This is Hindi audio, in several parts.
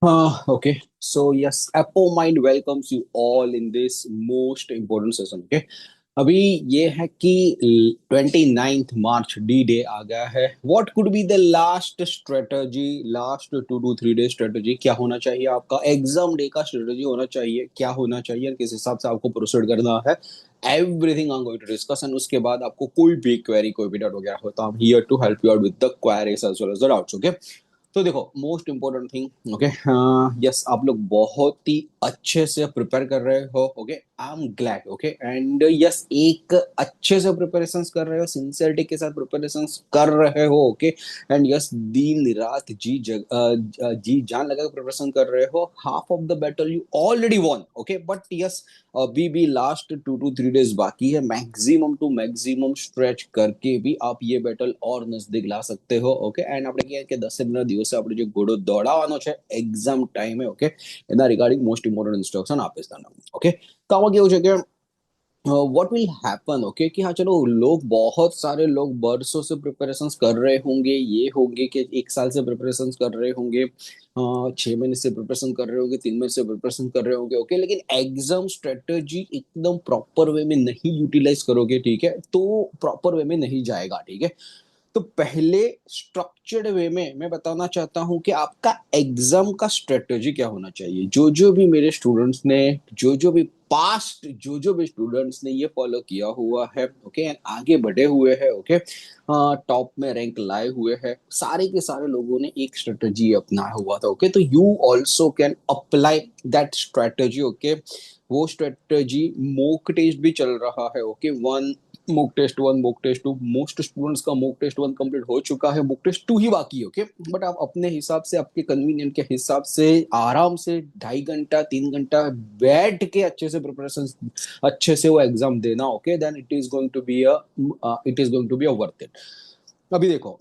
Okay. So yes, Apple Mind welcomes you all in this most important session. Okay. अभी ये है कि 29th मार्च डी डे आ गया है. What could be the last strategy, last 2 to 3 day strategy? क्या होना चाहिए आपका एग्जाम डे का स्ट्रेटजी? होना चाहिए क्या होना चाहिए और किस हिसाब से आपको प्रोसीड करना है? Everything I am going to discuss. And उसके बाद आपको कोई भी क्वेरी, कोई भी डाउट वगैरह हो तो I am here to help you out with the queries as well as the doubts. Okay. तो देखो, most important thing. Okay. Yes, आप लोग बहुत ही अच्छे से प्रिपेयर कर रहे हो. Okay, I am glad. Okay. And yes, एक अच्छे से प्रिपरेशन कर रहे हो, सिंसियरिटी के साथ प्रिपरेशन कर रहे हो. ओके. एंड यस, दिन रात जी जान लगा के प्रिपरेशन कर रहे हो. Half of the battle you already won. Okay. But yes, अभी भी लास्ट 2 to 3 डेज बाकी है. मैक्सिमम टू मैक्सिमम स्ट्रेच करके भी आप ये बैटल और नजदीक ला सकते हो. ઓકે. એન્ડ આપણે કહીએ કે 10 દિવસે આપણે જે ઘોડો દોડાવવાનો છે એક્ઝામ ટાઈમે. ઓકે. એના રિગાર્ડિંગ મોસ્ટ ઇમ્પોર્ટન્ટ ઇન્સ્ટ્રક્શન આપીશ તમને. ઓકે. તો આમાં કેવું છે કે व्हाट विल हैपन. ओके, कि हाँ चलो, लोग बहुत सारे लोग बरसों से प्रिपरेशन कर रहे होंगे. ये होंगे कि 1 साल से प्रिपरेशन कर रहे होंगे, 6 महीने से प्रिपरेशन कर रहे होंगे, 3 महीने से प्रिपरेशन कर रहे होंगे. ओके, लेकिन एग्जाम स्ट्रेटेजी एकदम प्रॉपर वे में नहीं यूटिलाइज करोगे, ठीक है, तो प्रॉपर वे में नहीं जाएगा. ठीक है. तो पहले स्ट्रक्चर्ड वे में मैं बताना चाहता हूं कि आपका एग्जाम का स्ट्रेटेजी क्या होना चाहिए. जो भी मेरे स्टूडेंट्स ने, जो भी पास्ट, जो भी स्टूडेंट्स ने ये फॉलो किया हुआ है, ओके, आगे बढ़े हुए हैं, ओके, टॉप में रैंक लाए हुए हैं, सारे के सारे लोगों ने एक स्ट्रेटेजी अपनाया हुआ था. ओके. तो you also can apply that strategy. Okay. वो स्ट्रेटेजी मॉक टेस्ट भी चल रहा है. Okay. One mock test one, mock test two, most students का मॉक टेस्ट वन कंप्लीट हो चुका है, मॉक टेस्ट टू ही बाकी है. ओके. बट आप अपने हिसाब से, आपके कन्वीनियंट के हिसाब से आराम से 2.5 घंटा 3 घंटा बैठ के अच्छे से प्रिपरेशन, अच्छे से वो एग्जाम देना. Okay. Then it is going to be a worth it. अभी देखो,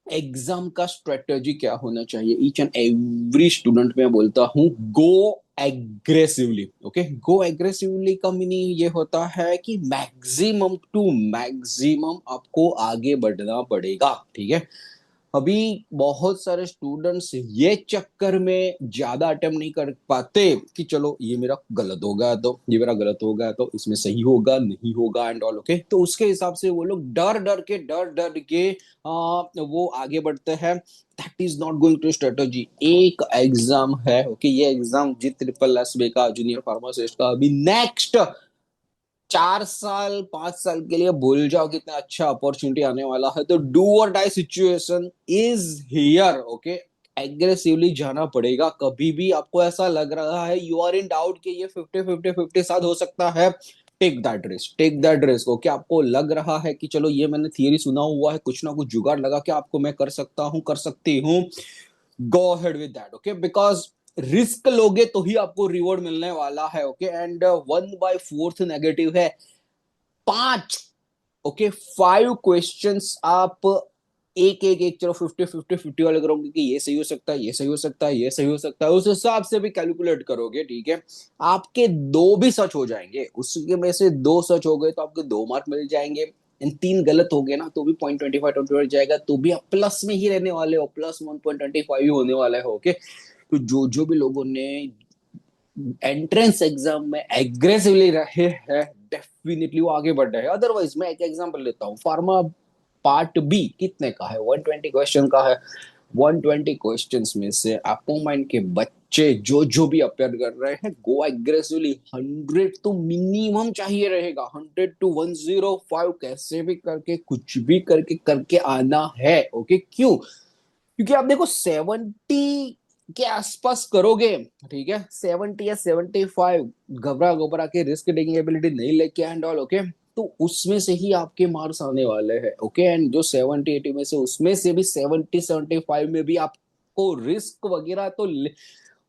एग्जाम का स्ट्रेटेजी क्या होना चाहिए. ईच एंड एवरी स्टूडेंट में बोलता हूँ, गो एग्रेसिवली. ओके. गो एग्रेसिवली का मीनिंग ये होता है कि मैक्सिमम टू मैक्सिमम आपको आगे बढ़ना पड़ेगा. ठीक है. अभी बहुत सारे स्टूडेंट्स ये चक्कर में ज्यादा अटेम्प्ट नहीं कर पाते कि चलो ये मेरा गलत हो गया, तो ये मेरा गलत हो गया तो इसमें सही होगा नहीं होगा एंड ऑल. ओके. तो उसके हिसाब से वो लोग डर डर के वो आगे बढ़ते हैं. That is not going to strategy. एक एग्जाम है. ओके. ये exam G triple S B का, जूनियर फार्मासिस्ट का, अभी नेक्स्ट 4 साल 5 साल के लिए भूल जाओ कितना अच्छा अपॉर्चुनिटी आने वाला है. तो do or die situation is here. Okay. Aggressively जाना पड़ेगा. कभी भी आपको ऐसा लग रहा है, यू आर इन डाउट कि ये 50-50-50 साथ हो सकता है, take that risk. Take that risk. Okay. आपको लग रहा है कि चलो ये मैंने थियरी सुना हुआ है, कुछ ना कुछ जुगाड़ लगा के आपको मैं कर सकता हूँ, कर सकती हूँ, go ahead with that. Okay. Because risk लोगे तो ही आपको रिवॉर्ड मिलने वाला है. ओके. एंड 1/4 नेगेटिव है. 5, ओके, 5 क्वेश्चंस आप एक एक एक, चलो 50-50-50 वाले करोगे कि ये सही हो सकता है, ये सही हो सकता है, ये सही हो सकता है, उस हिसाब से भी कैलकुलेट करोगे. ठीक है. आपके दो भी सच हो जाएंगे, उसके में से दो सच हो गए तो आपके 2 मार्क मिल जाएंगे. इन 3 गलत हो गए ना तो भी 0.25 जाएगा, तो भी आप प्लस में ही रहने वाले हो, +1.25 ही होने वाले हो. ओके. तो जो भी लोगों ने एंट्रेंस एग्जाम में एग्रेसिवली रहे हैं, डेफिनेटली वो आगे बढ़ रहे हैं. अदरवाइज मैं एक एग्जांपल लेता हूँ. फार्मा पार्ट बी कितने का है? 120 क्वेश्चन का है. 120 क्वेश्चंस में से आपको माइंड के बच्चे जो भी अपेयर कर रहे हैं, गो एग्रेसिवली. 100 तो मिनिमम चाहिए रहेगा. 100 to 105 कैसे भी करके, कुछ भी करके करके आना है. ओके. क्यों? क्योंकि आप देखो, 70 के आसपास करोगे, ठीक है, 70 या 75, घबरा घबरा के रिस्क टेकिंग एबिलिटी नहीं लेके एंड ऑल. ओके. तो उसमें से ही आपके मार्क्स आने वाले हैं. ओके. एंड जो 70-80 में से, उसमें से भी 70-75 में भी आपको रिस्क वगैरह तो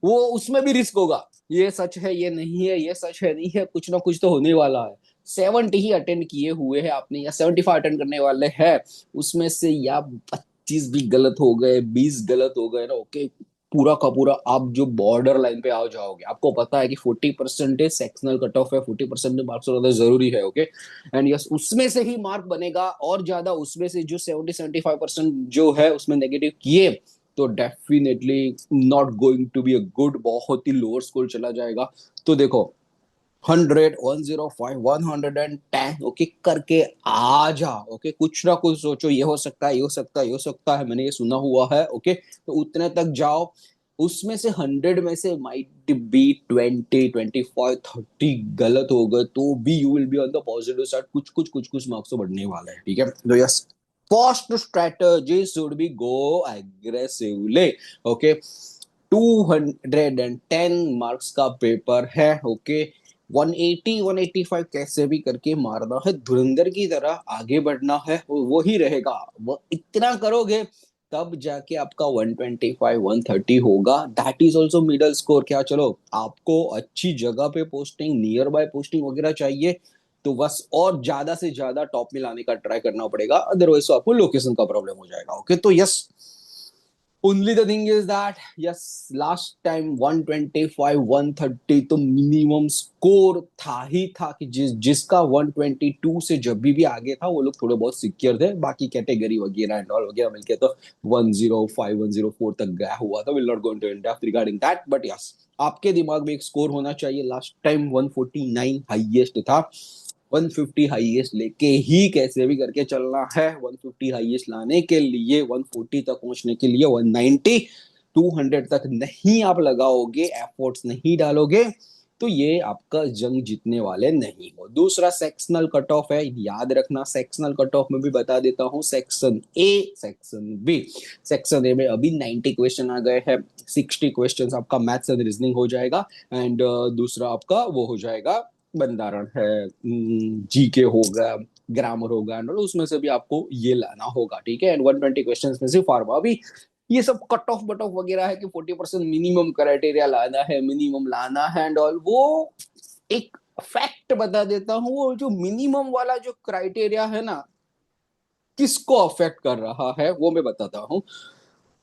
वो उसमें भी रिस्क होगा. ये सच है, ये नहीं है, ये सच है नहीं है, कुछ ना कुछ तो होने वाला है. 70 ही अटेंड किए हुए हैं आपने, या 75 अटेंड करने वाले हैं, उसमें से या 25 भी गलत हो गए, 20 गलत हो गए ना, ओके, पूरा का पूरा आप जो बॉर्डर लाइन पे आ जाओगे. आपको पता है कि 40% सेक्शनल कट ऑफ है, 40% मार्क्स ज्यादा जरूरी है. ओके. एंड यस, उसमें से ही मार्क बनेगा और ज्यादा उसमें से जो 70-75% जो है उसमें नेगेटिव किए, तो definitely not going to be a good, बहुत ही लोअर स्कोर चला जाएगा। तो देखो 100, 105, 110 ओके करके आ जा। ओके कुछ ना कुछ सोचो, ये हो सकता है, ये हो सकता है, ये हो सकता है, मैंने ये सुना हुआ है। ओके तो उतने तक जाओ। उसमें से 100 में से माइट बी 20, 25, 30 गलत हो गए तो भी you will be on the positive side, कुछ मार्क्स तो बढ़ने वाले हैं। ठीक है तो yes, first strategy should be go aggressively. Okay 210 marks का पेपर है। ओके 180 185 कैसे भी करके मारना है, धुरंधर की तरह आगे बढ़ना है, वो ही रहेगा। वो इतना करोगे तब जाके आपका 125 130 होगा। That is also middle score. क्या चलो आपको अच्छी जगह पे पोस्टिंग, नियर बाय पोस्टिंग वगैरह चाहिए तो बस और ज्यादा से ज्यादा टॉप में लाने का ट्राई करना पड़ेगा, अदरवाइज तो आपको लोकेशन का प्रॉब्लम हो जाएगा। ओके तो yes, only the thing is that yes, last time 125 130 तो मिनिमम स्कोर था ही था कि जिसका 122 से जब भी आगे था वो लोग थोड़े बहुत सिक्योर थे। बाकी कैटेगरी वगैरह एंड ऑल वगैरह मिलके तो 105 104 तक गया हुआ था। Will not go into in depth regarding that, but yes आपके दिमाग में एक स्कोर होना चाहिए। लास्ट टाइम 149 हाईएस्ट था, 150 हाईएस्ट लेके ही कैसे भी करके चलना है। 150 हाईएस्ट लाने के लिए, 140 तक पहुंचने के लिए 190 200 तक नहीं आप लगाओगे, एफर्ट्स नहीं डालोगे तो ये आपका जंग जीतने वाले नहीं हो। दूसरा सेक्शनल कट ऑफ है, याद रखना। सेक्शनल कट ऑफ में भी बता देता हूँ, section A section B. Section A में अभी 90 क्वेश्चन आ गए हैं, 60 क्वेश्चन आपका मैथ्स एंड रीजनिंग हो जाएगा एंड दूसरा आपका वो हो जाएगा बंधारण है, जीके होगा, ग्रामर होगा एंड उसमें से भी आपको ये लाना होगा। ठीक है एंड 120 क्वेश्चंस में से फार्मा। अभी ये सब कट ऑफ बट ऑफ वगैरह है कि 40% मिनिमम क्राइटेरिया लाना है, मिनिमम लाना है एंड ऑल। वो एक फैक्ट बता देता हूँ, वो जो मिनिमम वाला जो क्राइटेरिया है ना, किसको अफेक्ट कर रहा है वो मैं बताता हूँ।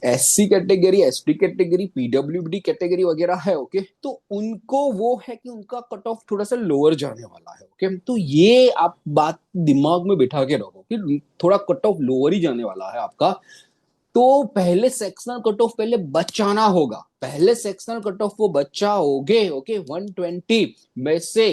SC category, ST category, PWD category वगैरह है। ओके तो उनको वो है कि उनका कट ऑफ थोड़ा सा लोअर जाने वाला है। ओके तो ये आप बात दिमाग में बिठा के रखो कि थोड़ा कट ऑफ लोअर ही जाने वाला है आपका। तो पहले सेक्शनल कट ऑफ पहले बचाना होगा, पहले सेक्शनल कट ऑफ वो बचाओगे। ओके 120 में से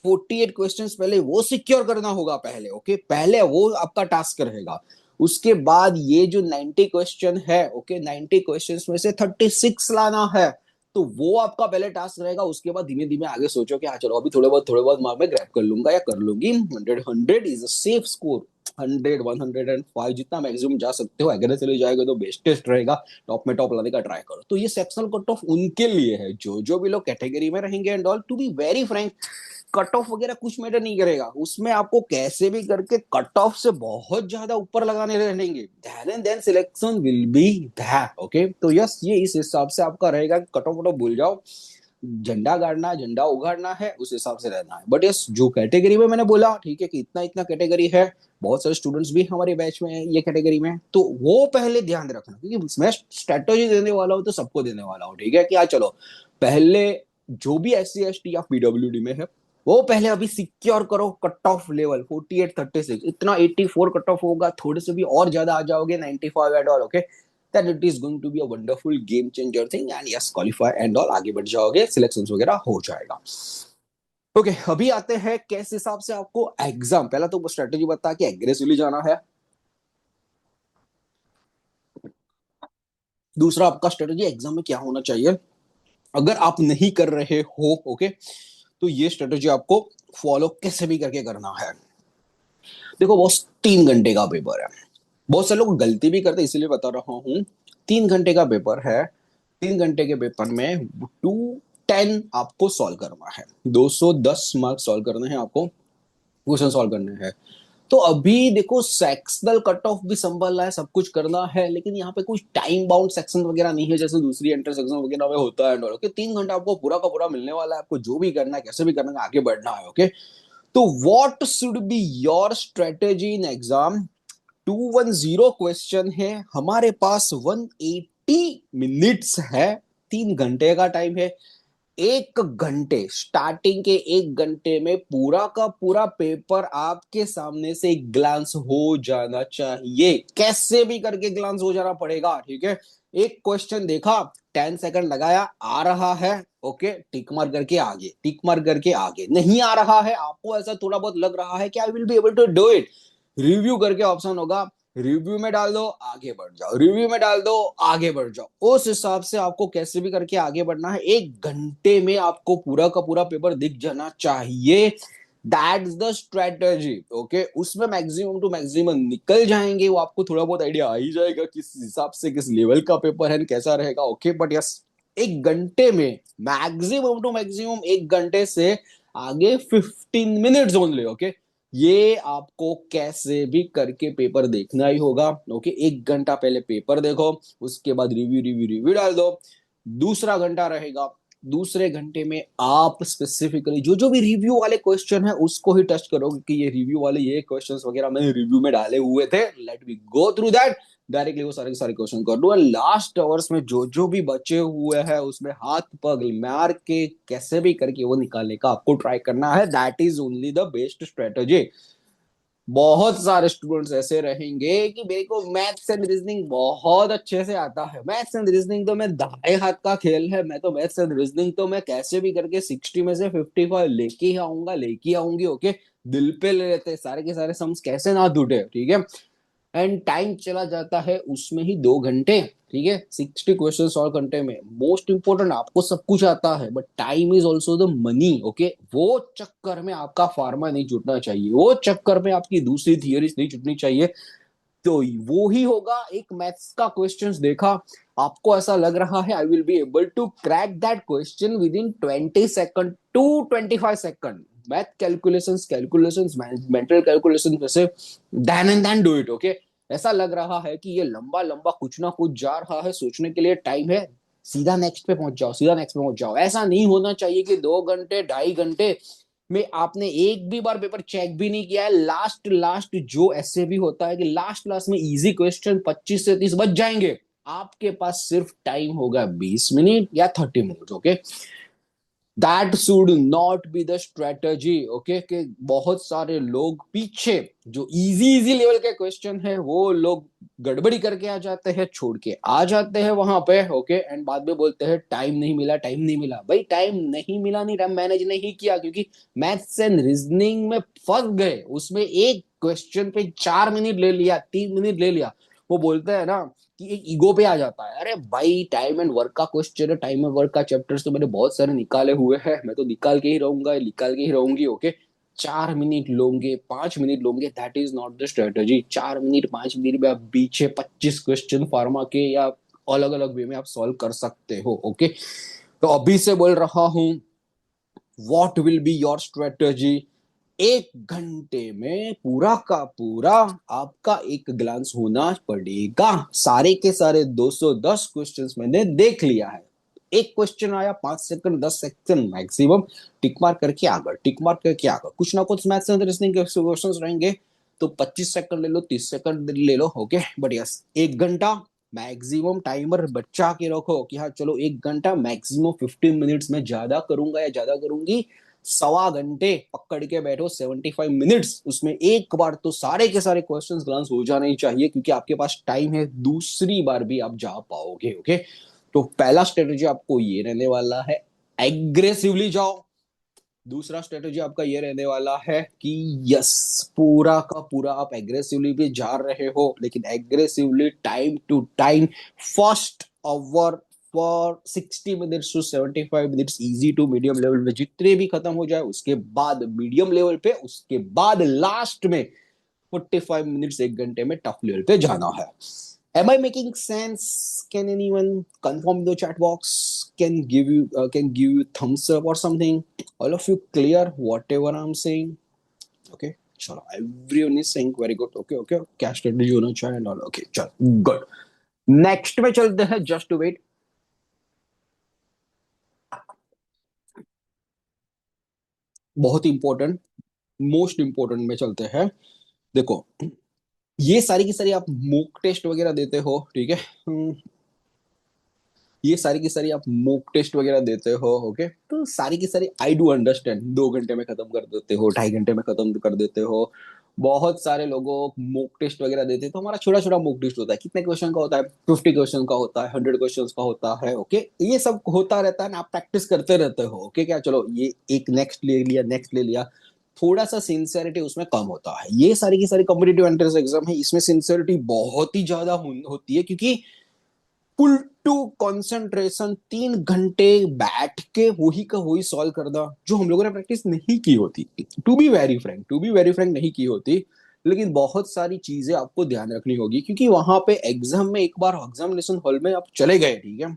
48 क्वेश्चंस पहले वो सिक्योर करना होगा पहले। ओके पहले वो आपका टास्क रहेगा। उसके बाद ये जो 90 क्वेश्चन है, ओके 90 क्वेश्चंस में से 36 लाना है, तो वो आपका पहले टास्क रहेगा। उसके बाद धीमे धीमे आगे सोचो कि हाँ चलो अभी थोड़े बहुत मार्क में ग्रैब कर लूंगा या कर लूंगी। 100 इज अ सेफ स्कोर। 100 105 जितना मैक्सिमम जा सकते हो, अगर चले जाएगा तो बेस्टेस्ट रहेगा। टॉप में टॉप लाने का ट्राई करो। तो ये सेक्शनल कट ऑफ उनके लिए है जो भी लोग कैटेगरी में रहेंगे and all. To be very frank, cut off वगैरह कुछ मैटर नहीं करेगा उसमें, आपको कैसे भी करके कट ऑफ से बहुत ज्यादा ऊपर लगाने रहेंगे, then and then selection will be that. Okay तो यस, ये इस हिसाब से आपका रहेगा कि कट ऑफ वट ऑफ भूल जाओ, झंडा गाड़ना, झंडा उगाड़ना है, उस हिसाब से रहना है। बट यस जो कैटेगरी में मैंने बोला, ठीक है कि इतना इतना कैटेगरी है, बहुत सारे स्टूडेंट्स भी हमारे बैच में है ये कैटेगरी में, तो वो पहले ध्यान रखना, क्योंकि मैं स्ट्रेटेजी देने वाला हूँ तो सबको देने वाला हूँ। ठीक है क्या, चलो पहले जो भी एस सी एस टी या पीडब्ल्यूडी में है वो पहले अभी सिक्योर करो। कट ऑफ लेवल 48 36 इतना, 84 कट ऑफ होगा, थोड़े से भी और ज्यादा आ जाओगे 95 at all. Okay then it is going to be a wonderful game changer thing and yes qualify and all, आगे बढ़ जाओगे, सिलेक्शंस वगैरह हो जाएगा। ओके अभी आते हैं किस हिसाब से आपको एग्जाम, पहला तो स्ट्रेटेजी बता के एग्रेसिवली जाना है। दूसरा आपका स्ट्रेटेजी एग्जाम में क्या होना चाहिए अगर आप नहीं कर रहे हो। ओके तो ये स्ट्रेटेजी आपको फॉलो कैसे भी करके करना है। देखो बॉस 3 घंटे का पेपर है, बहुत से लोग गलती भी करते इसलिए बता रहा हूँ। 3 घंटे का पेपर है, 3 घंटे के पेपर में 210 आपको सॉल्व करना है, 210 मार्क्स सॉल्व करने हैं आपको, क्वेश्चन सॉल्व करने हैं। तो अभी देखो सेक्शनल कट ऑफ भी संभालना है, सब कुछ करना है, लेकिन यहाँ पे कुछ टाइम बाउंड सेक्शन वगैरह नहीं है जैसे दूसरी एंटर सेक्शन वगैरह में होता है। ओके 3 घंटा आपको पूरा का पूरा मिलने वाला है, आपको जो भी करना है कैसे भी करना है आगे बढ़ना है। ओके तो what should be your strategy in exam. 210 question है हमारे पास, 180 मिनट्स है, 3 घंटे का टाइम है। एक घंटे, स्टार्टिंग के एक घंटे में पूरा का पूरा पेपर आपके सामने से ग्लांस हो जाना चाहिए, कैसे भी करके ग्लांस हो जाना पड़ेगा, ठीक है। एक क्वेश्चन देखा, 10 सेकंड लगाया, आ रहा है, ओके, टिक मार करके आगे, टिक मार करके आगे, नहीं आ रहा है, आपको ऐसा थोड़ा बहुत लग रहा है कि I will be able to do it, review करके ऑप्शन होगा, रिव्यू में डाल दो, आगे बढ़ जाओ, रिव्यू में डाल दो, आगे बढ़ जाओ, उस हिसाब से आपको कैसे भी करके आगे बढ़ना है। एक घंटे में आपको पूरा का पूरा पेपर दिख जाना चाहिए, दैट्स द स्ट्रेटेजी, ओके। उसमें मैक्सिमम टू मैक्सिमम निकल जाएंगे, वो आपको थोड़ा बहुत आइडिया आ ही जाएगा किस हिसाब से, किस लेवल का पेपर है, कैसा रहेगा, ओके। बट यस, एक घंटे में मैक्सिमम टू मैक्सिमम एक घंटे से आगे 15 मिनट्स ओनली, ओके। ये आपको कैसे भी करके पेपर देखना ही होगा, ओके। एक घंटा पहले पेपर देखो, उसके बाद रिव्यू रिव्यू रिव्यू डाल दो, दूसरा घंटा रहेगा, दूसरे घंटे में आप स्पेसिफिकली जो जो भी रिव्यू वाले क्वेश्चन है उसको ही टच करोगे कि ये रिव्यू वाले ये क्वेश्चंस वगैरह मैंने रिव्यू में डाले हुए थे, let me go through that, directly वो सारे के सारे क्वेश्चन कर लूँ, लास्ट आवर्स में जो जो भी बचे हुए हैं उसमें हाथ पग मार के कैसे भी करके वो निकालने का आपको ट्राई करना है, that is only the best strategy. बहुत सारे स्टूडेंट्स ऐसे रहेंगे कि मेरे को मैथ्स एंड रीजनिंग बहुत अच्छे से आता है, मैथ्स एंड रीजनिंग तो मैं दाएं हाथ का खेल है, मैं तो मैथ्स एंड रीजनिंग तो मैं कैसे भी करके 60 में से 55 लेके ही आऊंगा, लेके ही आऊंगी, ओके। दिल पे ले लेते हैं सारे के सारे सम्स, कैसे ना टूटे, ठीक है। एंड टाइम चला जाता है उसमें ही 2 घंटे, ठीक है, 60 क्वेश्चन सॉल्व करने में। मोस्ट इंपोर्टेंट, आपको सब कुछ आता है but time is also the money, okay. वो चक्कर में आपका फार्मा नहीं छूटना चाहिए, वो चक्कर में आपकी दूसरी थियरीज नहीं छूटनी चाहिए। तो वो ही होगा, एक मैथ्स का क्वेश्चन देखा, आपको ऐसा लग रहा है I will be able to crack that question within 20 second to 25 second, math calculations calculations mental calculations में से then and then do it, okay. ऐसा लग रहा है कि ये लंबा लंबा कुछ ना कुछ जा रहा है, सोचने के लिए टाइम है, सीधा नेक्स्ट पे पहुंच जाओ, सीधा नेक्स्ट पे पहुंच जाओ। ऐसा नहीं होना चाहिए कि 2 घंटे 2.5 घंटे में आपने एक भी बार पेपर चेक भी नहीं किया है। लास्ट लास्ट जो ऐसे भी होता है कि लास्ट लास्ट में इजी क्वेश्चन 25 से 30 बच जाएंगे, आपके पास सिर्फ टाइम होगा 20 मिनट या 30 minute, okay. That should not be the strategy, okay. कि बहुत सारे लोग पीछे जो इजी इजी लेवल के क्वेश्चन है वो लोग गड़बड़ी करके आ जाते हैं, छोड़ के आ जाते हैं वहां पे, ओके। एंड बाद में बोलते हैं टाइम नहीं मिला, टाइम नहीं मिला। भाई टाइम नहीं मिला, नहीं, टाइम मैनेज नहीं किया, क्योंकि मैथ्स एंड रीजनिंग में फंस गए, उसमें एक क्वेश्चन पे 4 मिनट ले लिया, 3 मिनट ले लिया। वो बोलते हैं ना कि एक ईगो पे आ जाता है, अरे भाई टाइम एंड वर्क का क्वेश्चन है, टाइम एंड वर्क का चैप्टर्स तो मैंने बहुत सारे निकाले हुए हैं, मैं तो निकाल के ही रहूंगा, निकाल के ही रहूंगी, ओके। 4 मिनट लोगे, 5 मिनट लोगे, that is not the strategy. 4 minute 5 minute में आप पीछे 25 क्वेश्चन फार्मा के या अलग अलग वे में आप सॉल्व कर सकते हो, ओके। तो अभी से बोल रहा हूं, what will be your strategy. एक घंटे में पूरा का पूरा आपका एक ग्लांस होना पड़ेगा, सारे के सारे 210 क्वेश्चंस मैंने देख लिया है, एक क्वेश्चन आया 5 second 10 second maximum, tick mark करके आगे, टिक मार्क करके आगे, कुछ ना कुछ मैथ्स एंड रीजनिंग के क्वेश्चंस रहेंगे, तो 25 सेकंड ले लो, 30 सेकंड ले लो, ओके। बट यस, एक घंटा मैक्सिमम टाइमर बच्चा के रखो कि हाँ चलो एक घंटा मैक्सिमम 15 मिनट्स में ज्यादा करूंगा या ज्यादा करूंगी, 1.25 घंटे पकड़ के बैठो, 75 मिनट्स, उसमें एक बार तो सारे के सारे क्वेश्चंस ग्लांस हो जाने ही चाहिए, क्योंकि आपके पास टाइम है, दूसरी बार भी आप जा पाओगे, ओके। तो पहला स्ट्रेटेजी आपको ये रहने वाला है, एग्रेसिवली जाओ। दूसरा स्ट्रेटेजी आपका ये रहने वाला है कि यस, पूरा का पूरा आप एग्रेसिवली भी जा रहे हो, लेकिन aggressively time to time, first over for 60 minutes to 75 minutes, easy to medium level में जितने भी खत्म हो जाए, उसके बाद मीडियम लेवल पे, उसके बाद लास्ट में 45 मिनट्स, एक घंटे में टफ लेवल पे जाना है। Am I making sense? Can anyone confirm in the chat box? Can give you thumbs up or something? All of you clear whatever I'm saying? Okay. चलो, everyone is saying very good. Okay, okay. क्या स्ट्रेटेजी होना चाहिए and all. Okay, चलो, good. नेक्स्ट में चलते हैं, जस्ट टू वेट, बहुत इंपॉर्टेंट, मोस्ट इंपॉर्टेंट में चलते हैं। देखो, ये सारी की सारी आप मॉक टेस्ट वगैरह देते हो, ठीक है। ये सारी की सारी आप मॉक टेस्ट वगैरह देते हो, ओके, तो सारी की सारी आई डू अंडरस्टैंड 2 घंटे में खत्म कर देते हो, 2.5 घंटे में खत्म कर देते हो। बहुत सारे लोगों मॉक टेस्ट वगैरह देते हैं, तो हमारा छोटा छोटा मॉक टेस्ट होता है, कितने क्वेश्चन का होता है, 50 क्वेश्चन का होता है, 100 क्वेश्चन का होता है, ओके। ये सब होता रहता है ना, आप प्रैक्टिस करते रहते हो, ओके। क्या चलो ये एक नेक्स्ट ले लिया, नेक्स्ट ले लिया, थोड़ा सा सिंसियरिटी उसमें कम होता है। ये सारी की सारी कॉम्पिटेटिव एंट्रेंस एग्जाम है, इसमें सिंसियरिटी बहुत ही ज्यादा होती है, क्योंकि फुल टू कंसंट्रेशन 3 घंटे बैठ के वही का वही सॉल्व करना, जो हम लोगों ने प्रैक्टिस नहीं की होती। टू बी वेरी फ्रैंक नहीं की होती। लेकिन बहुत सारी चीजें आपको ध्यान रखनी होगी, क्योंकि वहां पे एग्जाम में, एक बार एग्जामिनेशन हॉल में आप चले गए, ठीक है,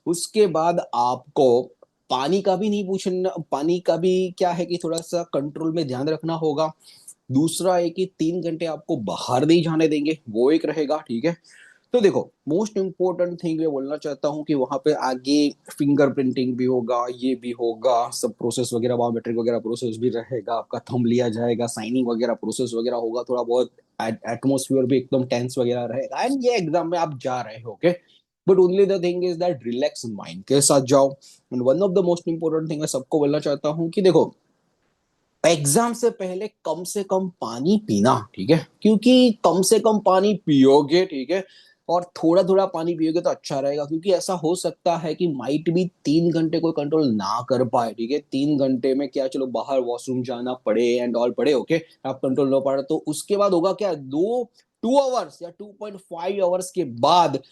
उसके बाद आपको पानी का भी नहीं पूछना, पानी का भी क्या है कि थोड़ा सा कंट्रोल में ध्यान रखना होगा। दूसरा है कि 3 घंटे आपको बाहर नहीं जाने देंगे, वो एक रहेगा, ठीक है। तो देखो, मोस्ट इंपॉर्टेंट थिंग मैं बोलना चाहता हूँ कि वहां पे आगे फिंगर प्रिंटिंग भी होगा, ये भी होगा, सब प्रोसेस वगैरह, बायोमेट्रिक वगैरह प्रोसेस भी रहेगा, आपका थंब लिया जाएगा, साइनिंग वगैरह प्रोसेस वगैरह होगा, थोड़ा बहुत एटमोसफियर भी एकदम टेंस वगैरह रहेगा, एंड ये एग्जाम में आप जा रहे हो, okay. But only the thing is that relax mind के साथ जाओ। And one of the most important thing मैं सबको बोलना चाहता हूँ कि देखो, एग्जाम से पहले कम से कम पानी पीना, ठीक है, क्योंकि कम से कम पानी पियोगे, ठीक है, और थोड़ा थोड़ा पानी पियोगे तो अच्छा रहेगा, क्योंकि ऐसा हो सकता है कि माइट भी 3 घंटे कोई कंट्रोल ना कर पाए, ठीक है। 3 घंटे में क्या, चलो बाहर वॉशरूम जाना पड़े एंड ऑल पड़े, ओके, आप कंट्रोल ना पा रहे तो उसके बाद होगा क्या, 2 आवर्स या 2.5 आवर्स के बाद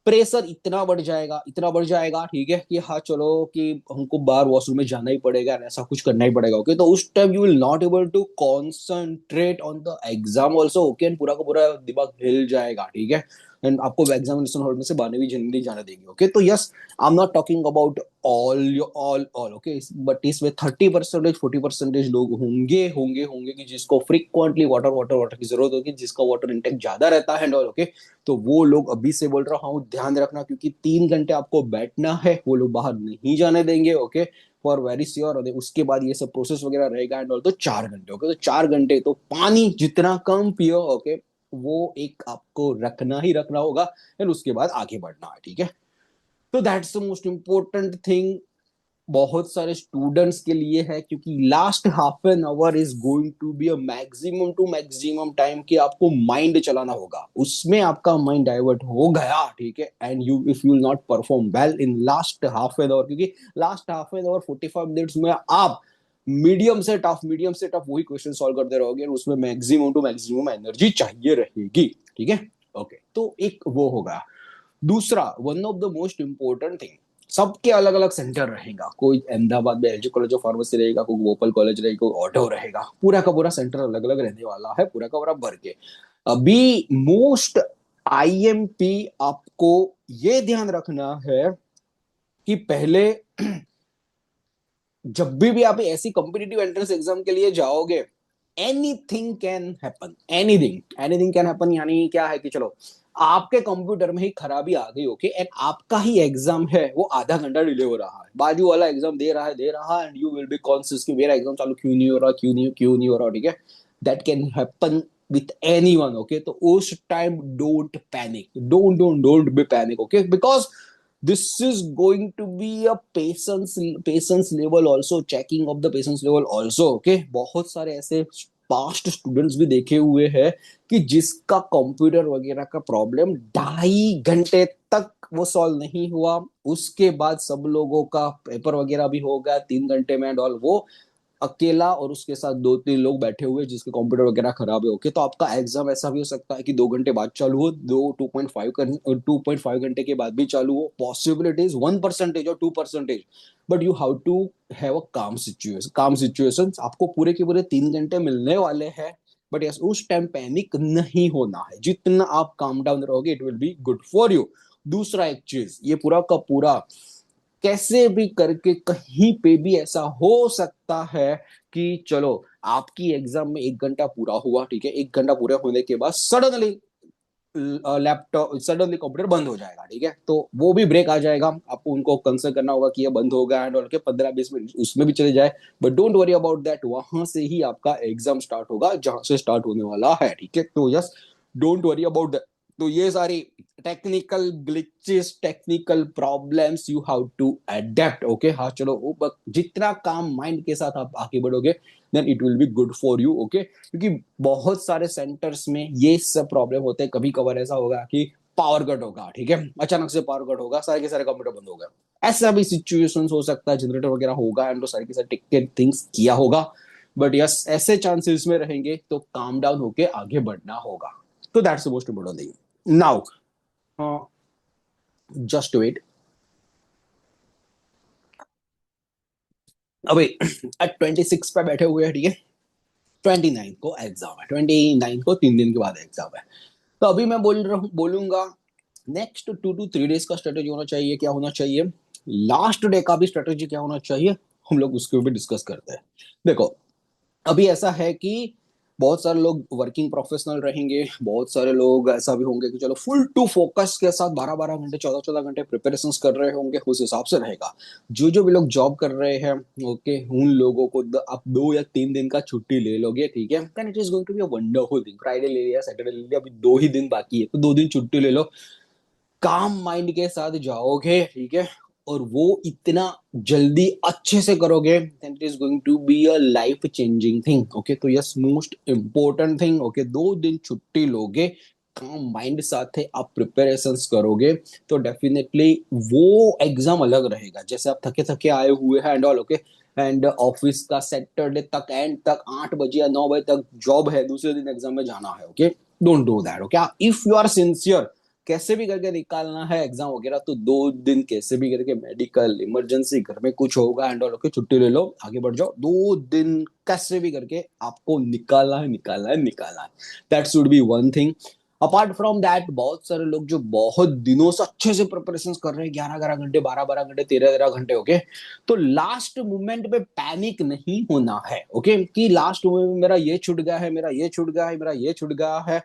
प्रेशर इतना बढ़ जाएगा, इतना बढ़ जाएगा, ठीक है, कि हाँ चलो कि हमको बाहर वॉशरूम में जाना ही पड़ेगा, ऐसा कुछ करना ही पड़ेगा, ओके। तो उस time you will not able to concentrate on the exam also, okay, and पूरा का पूरा दिमाग हिल जाएगा, ठीक है। एंड आपको एग्जामिनेशन हॉल में से बाहर भी नहीं जाने देंगे, ओके। तो yes, I am not talking about all okay, but इसमें 30%, 40% लोग होंगे होंगे होंगे कि जिसको फ्रीक्वेंटली वाटर वाटर वाटर की जरूरत होगी, जिसका वाटर इंटेक ज्यादा रहता है एंड ऑल, ओके। तो वो लोग अभी से बोल रहा हूँ, ध्यान रखना, क्योंकि 3 घंटे आपको बैठना है, वो लोग बाहर नहीं जाने देंगे, ओके, फॉर वेरी श्योर। उसके बाद ये सब प्रोसेस वगैरह रहेगा एंड ऑल, तो 4 घंटे, ओके। तो 4 घंटे तो पानी जितना कम पियो, ओके, वो एक आपको रखना ही रखना होगा, एंड उसके बाद आगे बढ़ना है, ठीक है। तो that's the most important thing, बहुत सारे स्टूडेंट्स के लिए है, क्योंकि last half an hour is going to be a maximum to maximum time कि आपको माइंड चलाना होगा, उसमें आपका माइंड डाइवर्ट हो गया, ठीक है, and you if you will not perform well in last half an hour, क्योंकि last half an hour 45 minutes में आप मीडियम से टफ वही क्वेश्चन सॉल्व करते रहोगे, और उसमें मैक्सिमम टू मैक्सिमम एनर्जी चाहिए रहेगी, ठीक है, ओके। तो एक वो होगा। दूसरा, one of the most important thing, सबके अलग अलग सेंटर रहेगा, कोई अहमदाबाद में एलजी कॉलेज ऑफ फार्मेसी रहेगा, कोई भोपाल कॉलेज रहेगा, कोई ऑटो रहेगा, पूरा का पूरा सेंटर अलग अलग रहने वाला है, पूरा का पूरा भर के। अभी मोस्ट आईएमपी आपको ये ध्यान रखना है कि पहले जब भी आप ऐसी कॉम्पिटिटिव एंट्रेंस एग्जाम के लिए जाओगे, anything can happen, anything anything can happen, यानी क्या है कि चलो आपके कंप्यूटर में ही खराबी आ गई, ओके, एंड आपका ही एग्जाम है वो आधा घंटा डिले हो रहा है, बाजू वाला एग्जाम दे रहा है, and you will be conscious कि मेरा एग्जाम चालू क्यों नहीं हो रहा, क्यों नहीं हो रहा, ठीक है। That can happen with anyone, okay. तो उस time don't panic, don't be panic, okay, because this is going to be a patience level also, checking of the patience level also, okay। बहुत सारे ऐसे पास्ट स्टूडेंट्स भी देखे हुए हैं कि जिसका कंप्यूटर वगैरह का प्रॉब्लम 2.5 घंटे तक वो सॉल्व नहीं हुआ, उसके बाद सब लोगों का पेपर वगैरह भी हो गया 3 घंटे में एंड ऑल, वो अकेला और उसके साथ 2-3 लोग बैठे हुए जिसके कंप्यूटर वगैरह खराब है, ओके। तो आपका एग्जाम ऐसा भी हो सकता है कि 2 घंटे बाद चालू हो, 2.5 घंटे के बाद भी चालू हो, पॉसिबिलिटीज 1% और 2%, but you have to have a calm situation, आपको पूरे के पूरे 3 घंटे मिलने वाले हैं। बट यस, उस टाइम पैनिक नहीं होना है, जितना आप काम डाउन रहोगे it will be good for you. दूसरा एक चीज, ये पूरा का पूरा कैसे भी करके कहीं पे भी ऐसा हो सकता है कि चलो आपकी एग्जाम में 1 घंटा पूरा हुआ, ठीक है, 1 घंटा पूरे होने के बाद सडनली लैपटॉप, सडनली कंप्यूटर बंद हो जाएगा, ठीक है। तो वो भी ब्रेक आ जाएगा, आपको उनको कंसर्न करना होगा कि ये बंद हो गया एंड के 15-20 मिनट उसमें भी चले जाए, but don't worry about that, वहां से ही आपका एग्जाम स्टार्ट होगा जहां से स्टार्ट होने वाला है, ठीक है। तो yes, don't worry about that, तो ये सारी technical glitches, technical problems you have to adapt. Okay, हाँ चलो, जितना काम माइंड के साथ आप आगे बढ़ोगे then it will be good for you. Okay, क्योंकि बहुत सारे सेंटर्स में ये सब प्रॉब्लम होते हैं। कभी कभार ऐसा होगा कि पावर कट होगा, ठीक है, अचानक से पावर कट होगा, सारे के सारे कंप्यूटर बंद हो गए, ऐसा भी सिचुएशन हो सकता है, जनरेटर वगैरह होगा एंड तो सारे के सारे टिकट थिंग्स किया होगा। बट यस, ऐसे चांसेस में रहेंगे तो काम डाउन होके आगे बढ़ना होगा। तो that's the most important thing now. Just wait. अभी 26 पे बैठे हुए हैं, ठीक है, 29 को एग्जाम है, 29 को 3 दिन के बाद एग्जाम है। तो अभी मैं बोलूंगा नेक्स्ट 2 to 3 डेज का स्ट्रेटेजी होना चाहिए, क्या होना चाहिए, लास्ट डे का भी स्ट्रेटेजी क्या होना चाहिए, हम लोग उसके ऊपर डिस्कस करते हैं। देखो, अभी ऐसा है कि बहुत सारे लोग वर्किंग प्रोफेशनल रहेंगे, बहुत सारे लोग ऐसा भी होंगे कि चलो फुल टू फोकस के साथ 12 12 घंटे, 14 14 घंटे प्रिपरेशन कर रहे होंगे, उस हिसाब से रहेगा। जो जो भी लोग जॉब कर रहे हैं, ओके, उन लोगों को आप 2 या 3 दिन का छुट्टी ले लोगे, ठीक है, then it is going to be a wonderful thing. Friday ले लिया, सैटरडे ले लिया, अभी 2 ही दिन बाकी है, तो 2 दिन छुट्टी ले लो, काम माइंड के साथ जाओगे, ठीक है, और वो इतना जल्दी अच्छे से करोगे then it is going to be a life changing thing. Okay, तो yes, most important thing, okay, 2 दिन छुट्टी लोगे, काम माइंड साथ है, आप प्रिपरेशंस करोगे, तो डेफिनेटली वो एग्जाम अलग रहेगा। जैसे आप थके थके आए हुए हैं and all, okay, and office का सैटरडे तक एंड तक 8 बजे या 9 बजे तक जॉब है, दूसरे दिन एग्जाम में जाना है, okay, don't do that. Okay, if you are sincere, कैसे भी करके निकालना है एग्जाम वगैरह, तो 2 दिन कैसे भी करके, मेडिकल इमरजेंसी, घर में कुछ होगा एंड ऑल, ओके, छुट्टी ले लो, आगे बढ़ जाओ, 2 दिन कैसे भी करके आपको निकालना है, निकालना है, निकालना है। That should B one thing. Apart from that, बहुत सारे लोग जो बहुत दिनों से अच्छे से प्रिपरेशन कर रहे हैं, 11 11 घंटे, 12 12 घंटे, 13 13 घंटे, ओके, तो लास्ट मोमेंट पे पैनिक नहीं होना है। ओके, कि लास्ट मोमेंट में मेरा ये छूट गया है, मेरा ये छूट गया है, मेरा ये छूट गया है।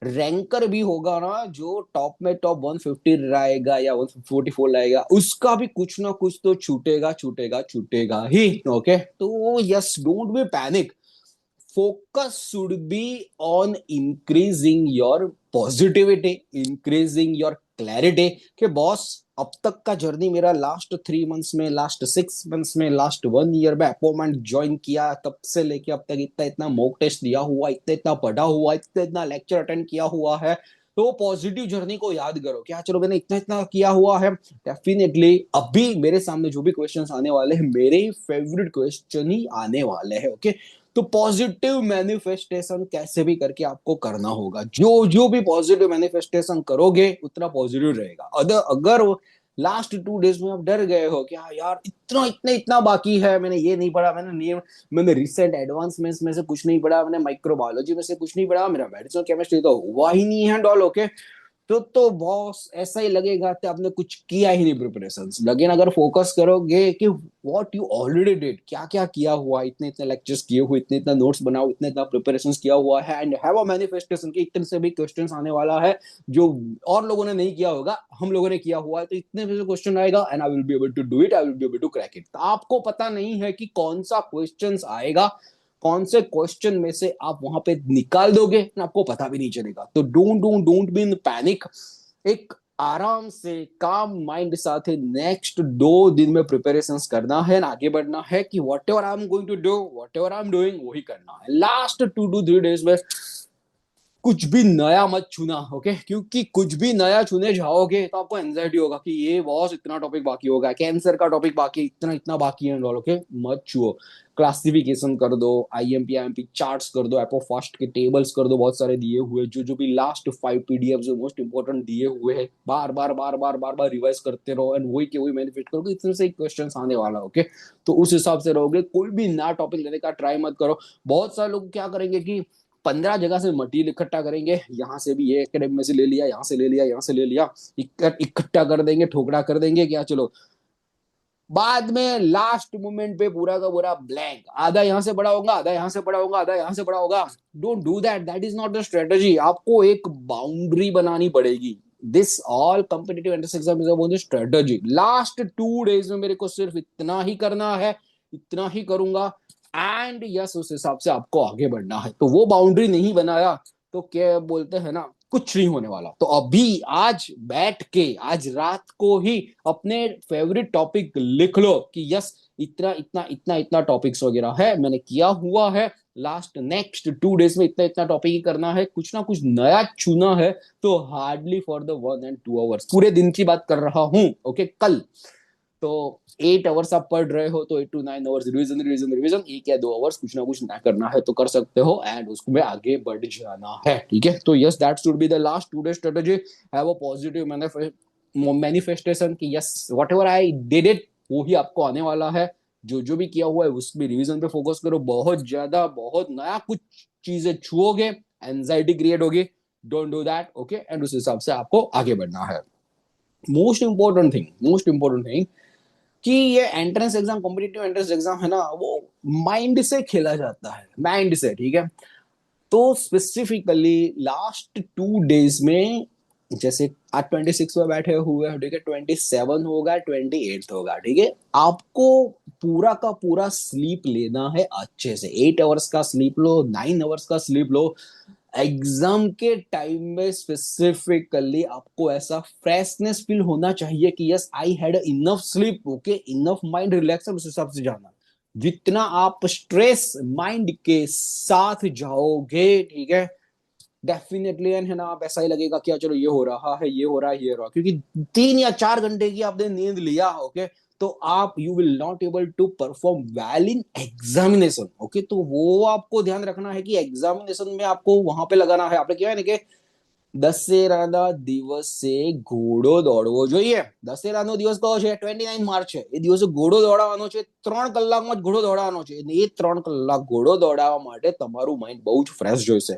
रैंकर भी होगा ना, जो टॉप में टॉप 150 रहेगा या 144 लाएगा, उसका भी कुछ ना कुछ तो छूटेगा, छूटेगा, छूटेगा ही। ओके, तो yes, don't be panic, focus should be on increasing your positivity, increasing your clarity, कि बॉस, अब तक का जर्नी मेरा लास्ट 3 मंथ्स में, लास्ट 6 मंथ्स में, लास्ट 1 ईयर में अपॉइंटमेंट ज्वाइन किया तब से लेके अब तक इतना इतना मॉक टेस्ट दिया हुआ, इतना इतना पढ़ा हुआ, इतना इतना लेक्चर अटेंड किया हुआ है। तो पॉजिटिव जर्नी को याद करो, क्या चलो मैंने इतना इतना किया हुआ है। डेफिनेटली अभी मेरे सामने जो भी क्वेश्चंस आने वाले हैं, मेरे फेवरेट क्वेश्चन ही आने वाले हैं। ओके, तो पॉजिटिव मैनिफेस्टेशन कैसे भी करके आपको करना होगा। जो जो भी पॉजिटिव मैनिफेस्टेशन करोगे उतना पॉजिटिव रहेगा। अगर लास्ट 2 डेज में आप डर गए हो क्या यार, इतना इतना इतना बाकी है, मैंने ये नहीं पढ़ा, मैंने रिसेंट एडवांसमेंट्स में से कुछ नहीं पढ़ा, मैंने माइक्रोबायोलॉजी में से कुछ नहीं पढ़ा, मेरा मेडिसिन केमिस्ट्री तो हुआ ही नहीं है डॉल, ओके, तो बॉस ऐसा ही लगेगा कि आपने कुछ किया ही नहीं प्रिपरेशन। लेकिन अगर फोकस करोगे कि व्हाट यू ऑलरेडी डिड, क्या क्या किया हुआ, इतने इतने लेक्चर्स किए हुए, इतने इतना नोट्स बनाओ, इतने इतना प्रिपरेशन किया हुआ है, एंड हैव अ मैनिफेस्टेशन कि इतने से भी क्वेश्चंस आने वाला है जो और लोगों ने नहीं किया होगा, हम लोगों ने किया हुआ है, तो इतने से क्वेश्चन आएगा and I will be able to do it, I will be able to crack it. तो आपको पता नहीं है कि कौन सा क्वेश्चन आएगा, कौन से क्वेश्चन में से आप वहां पे निकाल दोगे, आपको पता भी नहीं चलेगा। तो डोंट बी इन पैनिक, एक आराम से काम माइंड साथ नेक्स्ट 2 दिन में प्रिपरेशंस करना है, आगे बढ़ना है कि what ever I am going to do, what ever I am doing, वही करना है। लास्ट 2 to 3 डेज में कुछ भी नया मत छूना, ओके, क्योंकि कुछ भी नया छूने जाओगे तो आपको एंजाइटी होगा कि ये बॉस इतना टॉपिक बाकी होगा, कैंसर का टॉपिक बाकी, इतना इतना बाकी है, ओके, मत छुओ। क्लासिफिकेशन कर दो, आईएमपी चार्ट्स कर दो, एपोफास्ट के टेबल्स कर दो, बहुत सारे दिए हुए, जो जो भी लास्ट 5 पीडीएफ जो मोस्ट इंपोर्टेंट दिए हुए हैं, बार बार बार बार बार बार रिवाइज करते रहो एंड वही के वही मैनिफेस्ट करोगे, इतने से क्वेश्चन आने वाला, ओके, तो उस हिसाब से रहोगे। कोई भी नया टॉपिक लेने का ट्राई मत करो। बहुत सारे लोग क्या करेंगे कि 15 जगह से मटेरियल इकट्ठा करेंगे, यहाँ से भी ये एकेडमी में से ले लिया, यहाँ से ले लिया, यहाँ से ले लिया, इकट्ठा कर देंगे, ठोकरा कर देंगे, क्या चलो बाद में लास्ट मोमेंट पे पूरा का पूरा ब्लैंक, आधा यहाँ से बड़ा होगा, आधा यहाँ से बड़ा होगा, आधा यहाँ से बड़ा होगा। Don't do that, that is not the strategy. आपको एक बाउंड्री बनानी पड़ेगी। This all competitive entrance exam is about the strategy. Last 2 days में मेरे को सिर्फ इतना ही करना है, इतना ही करूंगा, एंड यस, उस हिसाब से आपको आगे बढ़ना है। तो वो बाउंड्री नहीं बनाया तो क्या बोलते हैं ना, कुछ नहीं होने वाला। तो अभी आज बैठ के आज रात को ही अपने फेवरेट टॉपिक लिख लो कि यस इतना इतना इतना इतना टॉपिक्स वगैरह है मैंने किया हुआ है, लास्ट नेक्स्ट 2 डेज में इतना इतना टॉपिक ही करना है, कुछ ना कुछ नया चुना है। तो hardly for the 1 and 2 hours पूरे दिन की बात कर रहा हूं, ओके कल। तो 8 आवर्स आप पढ़ रहे हो तो 8 to 9 hours revision revision revision, 1 या 2 आवर्स कुछ ना कुछ ना करना है तो कर सकते हो एंड उसमें आगे बढ़ जाना है, ठीक है। तो yes that should be the last 2 day strategy. Have a positive manifestation कि yes what ever I did it वो ही आपको आने वाला है। जो जो भी किया हुआ है उसमें रिविजन पे फोकस करो, बहुत ज्यादा बहुत नया कुछ चीजें छुओगे एंजाइटी क्रिएट होगी, don't do that, okay. And उस हिसाब से आपको आगे बढ़ना है। मोस्ट इंपॉर्टेंट थिंग कि ये entrance exam, competitive entrance exam है ना, वो माइंड से खेला जाता है, माइंड से, ठीक है। तो स्पेसिफिकली लास्ट 2 डेज में, जैसे आज 26 में बैठे हुए हैं, ठीक है, 27 होगा, 28 होगा, ठीक है। आपको पूरा का पूरा स्लीप लेना है अच्छे से, 8 आवर्स का स्लीप लो, 9 आवर्स का स्लीप लो। एग्जाम के टाइम में स्पेसिफिकली आपको ऐसा फ्रेशनेस फील होना चाहिए कि yes I had enough sleep, okay, enough mind relax, उस हिसाब से जाना। जितना आप स्ट्रेस माइंड के साथ जाओगे, ठीक है, डेफिनेटली है ना, आप ऐसा ही लगेगा कि चलो ये हो रहा है, ये हो रहा है, ये हो रहा है, क्योंकि 3 या 4 घंटे की आपने नींद लिया, ओके। तो आप you will not able to perform well in examination, okay. तो वो आपको ध्यान रखना है कि एग्जामिनेशन में आपको वहां पे लगाना है। आपने क्या है ना कि દશેરાના દિવસે ઘોડો દોડવો જોઈએ। દશેરાનો દિવસ કયો છે? 29 માર્ચ છે। એ દિવસે ઘોડો દોડાવવાનો છે, 3 કલાકમાં જ ઘોડો દોડાવવાનો છે। એ 3 કલાક ઘોડો દોડાવવા માટે તમારું માઇન્ડ બહુ જ ફ્રેશ જોઈશે।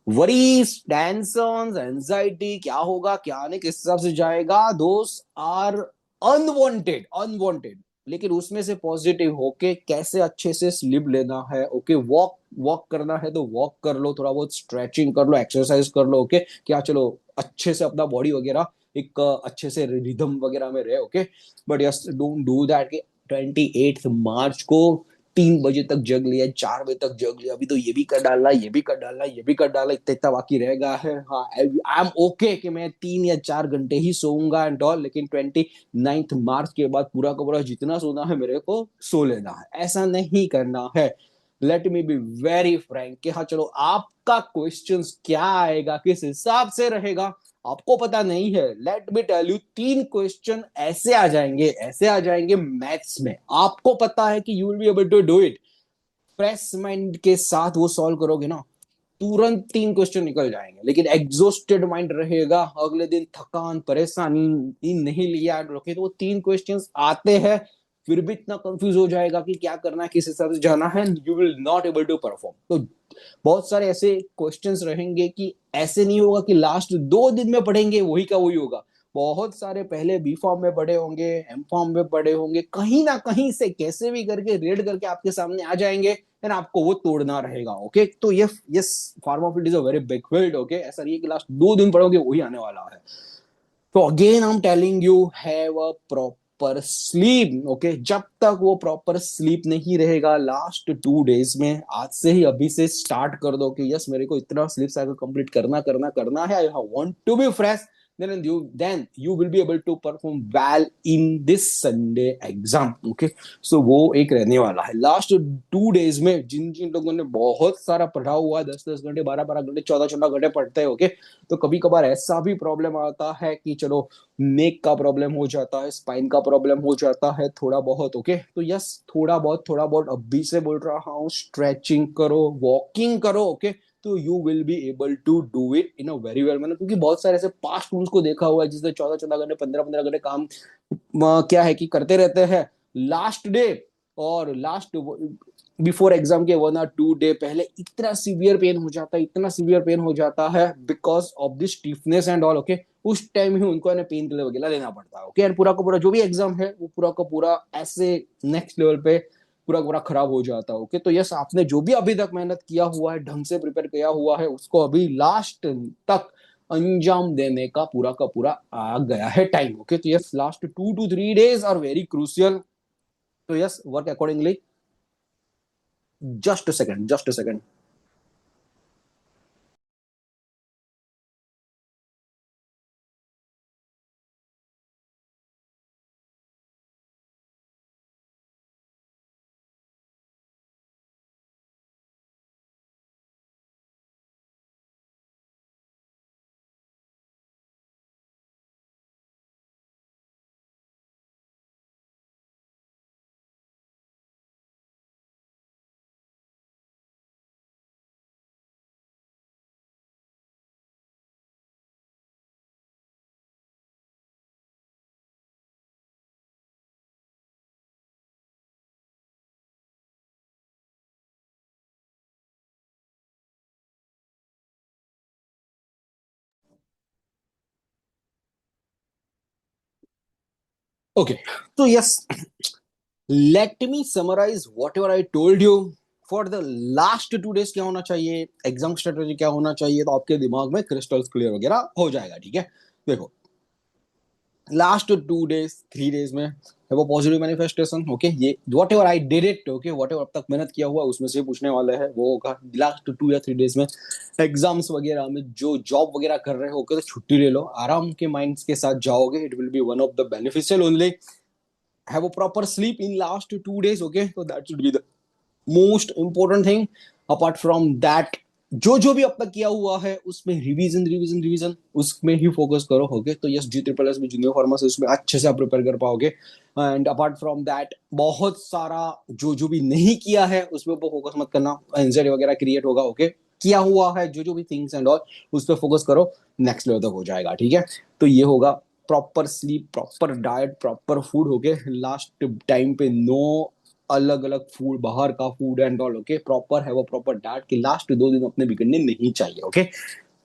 वरीज, टेंशन, एंजाइटी, क्या होगा क्या नहीं, किस हिसाब से जाएगा, दोस्त आर अनवांटेड, अनवांटेड। लेकिन उसमें से पॉजिटिव होके कैसे अच्छे से स्लिप लेना है, ओके। वॉक वॉक करना है तो वॉक कर लो, थोड़ा बहुत स्ट्रेचिंग कर लो, एक्सरसाइज कर लो, ओके। क्या चलो अच्छे से अपना बॉडी वगैरह एक अच्छे से रिदम वगैरह में रहे, okay. But yes don't do that कि 28 मार्च को 3 बजे तक जग लिया, 4 बजे तक जग लिया, अभी तो ये भी कर डालना, ये भी कर डालना, ये भी कर डालना, इतना इतना बाकी रह गया है। हाँ आई एम ओके कि मैं 3 या 4 घंटे ही सोऊंगा एंड ऑल, लेकिन 29 मार्च के बाद पूरा का पूरा जितना सोना है मेरे को सो लेना है, ऐसा नहीं करना है। Let me be very Frank कि हाँ चलो आपका क्वेश्चन क्या आएगा, किस हिसाब से रहेगा, आपको पता नहीं है। Let me tell you, 3 question ऐसे आ जाएंगे, ऐसे आ जाएंगे मैथ्स में, आपको पता है कि you will be able to do it. Fresh mind के साथ वो सॉल्व करोगे ना, तुरंत 3 क्वेश्चन निकल जाएंगे। लेकिन एग्जॉस्टेड माइंड रहेगा, अगले दिन थकान परेशानी, नींद नहीं लिया रखे, तो वो 3 क्वेश्चन आते हैं, फिर भी इतना कंफ्यूज हो जाएगा कि क्या करना है, किस हिसाब से जाना है, you will not able to perform. तो बहुत सारे ऐसे क्वेश्चंस रहेंगे कि ऐसे नहीं होगा कि लास्ट 2 दिन में पढ़ेंगे वही का वही होगा। बहुत सारे पहले बी फॉर्म में पढ़े होंगे, एम फॉर्म में पढ़े होंगे, कहीं ना कहीं से कैसे भी करके रेड करके आपके सामने आ जाएंगे, देन आपको वो तोड़ना रहेगा, ओके। तो ये yes pharma field is a very big field, okay. ऐसा नहीं है कि लास्ट 2 दिन पढ़ोगे वही आने वाला है। तो again I am telling you, have a proper sleep, okay. जब तक वो प्रॉपर स्लीप नहीं रहेगा लास्ट 2 डेज में, आज से ही अभी से स्टार्ट कर दो कि यस मेरे को इतना स्लीप साइकिल कंप्लीट करना करना करना है, I want to be fresh, then you will be able to perform well in this Sunday exam, okay। so वो एक रहने वाला है लास्ट 2 डेज में। जिन जिन लोगों ने बहुत सारा पढ़ा हुआ, 10-10 घंटे, 12-12 घंटे, 14-14 घंटे पढ़ते हैं, ओके। तो कभी कभार ऐसा भी प्रॉब्लम आता है कि चलो नेक का प्रॉब्लम हो जाता है, स्पाइन का प्रॉब्लम हो जाता है थोड़ा बहुत, ओके। तो यस थोड़ा बहुत अभी से बोल रहा हूँ, स्ट्रेचिंग करो, वॉकिंग करो, ओके। तो you will be able to do it in a very well manner, क्योंकि बहुत सारे ऐसे पास्ट स्टूडेंट्स को देखा हुआ है जिसने 14-14 घंटे, 15-15 घंटे काम क्या है कि करते रहते हैं लास्ट डे, और लास्ट बिफोर एग्जाम के 1 or 2 डे पहले इतना सीवियर पेन हो जाता है, इतना सीवियर पेन हो जाता है because of this stiffness and all, okay. उस टाइम ही उनको पेन किलर वगैरह लेना पड़ता है, ओके। एंड पूरा का पूरा जो भी एग्जाम है वो पूरा का पूरा ऐसे नेक्स्ट लेवल पे पूरा पूरा खराब हो जाता है, ओके। तो यस आपने जो भी अभी तक मेहनत किया हुआ है, ढंग से प्रिपेयर किया हुआ है, उसको अभी लास्ट तक अंजाम देने का पूरा आ गया है टाइम, ओके। तो yes last 2 to 3 days are very crucial. तो yes work accordingly. Just a second, just a second. Okay, तो yes, let me summarise what ever I told you for the last 2 days. क्या होना चाहिए, एग्जाम स्ट्रेटेजी क्या होना चाहिए, तो आपके दिमाग में क्रिस्टल्स क्लियर वगैरह हो जाएगा। ठीक है, देखो, लास्ट 2 डेज 3 डेज में है वो पॉजिटिव मैनिफेस्टेशन। ओके, ये what ever I did it, okay, what ever अब तक मेहनत किया हुआ उसमें से पूछने वाले हैं वो होगा। लास्ट 2 या 3 डेज में एग्जाम्स वगैरह में जो जॉब वगैरह कर रहे हो, तो छुट्टी ले लो, आराम के माइंड के साथ जाओगे, it will be one of the beneficial only. Have a proper sleep in last 2 days, okay, तो that should be the most important thing. Apart from that, जो भी अब तक किया हुआ है उसमें रिवीजन रिवीजन रिवीजन उसमें ही फोकस करो। ओके, तो यस, जी ट्रिपल एस में जूनियर फार्मेसी उसमें अच्छे से आप प्रिपेयर कर पाओगे। एंड अपार्ट फ्रॉम दैट, बहुत सारा जो भी नहीं किया है उसमें फोकस मत करना, एंजाइटी वगैरह क्रिएट होगा। ओके, किया हुआ है जो भी थिंग्स एंड ऑल उस पर फोकस करो, नेक्स्ट लेवल तक हो जाएगा। ठीक है, तो ये होगा proper sleep, proper diet, proper food. हो गए लास्ट टाइम पे, नो अलग अलग फूड, बाहर का food and all. Okay, proper है वो प्रॉपर डाइट की लास्ट 2 दिन अपने बिगड़ने नहीं चाहिए। ओके,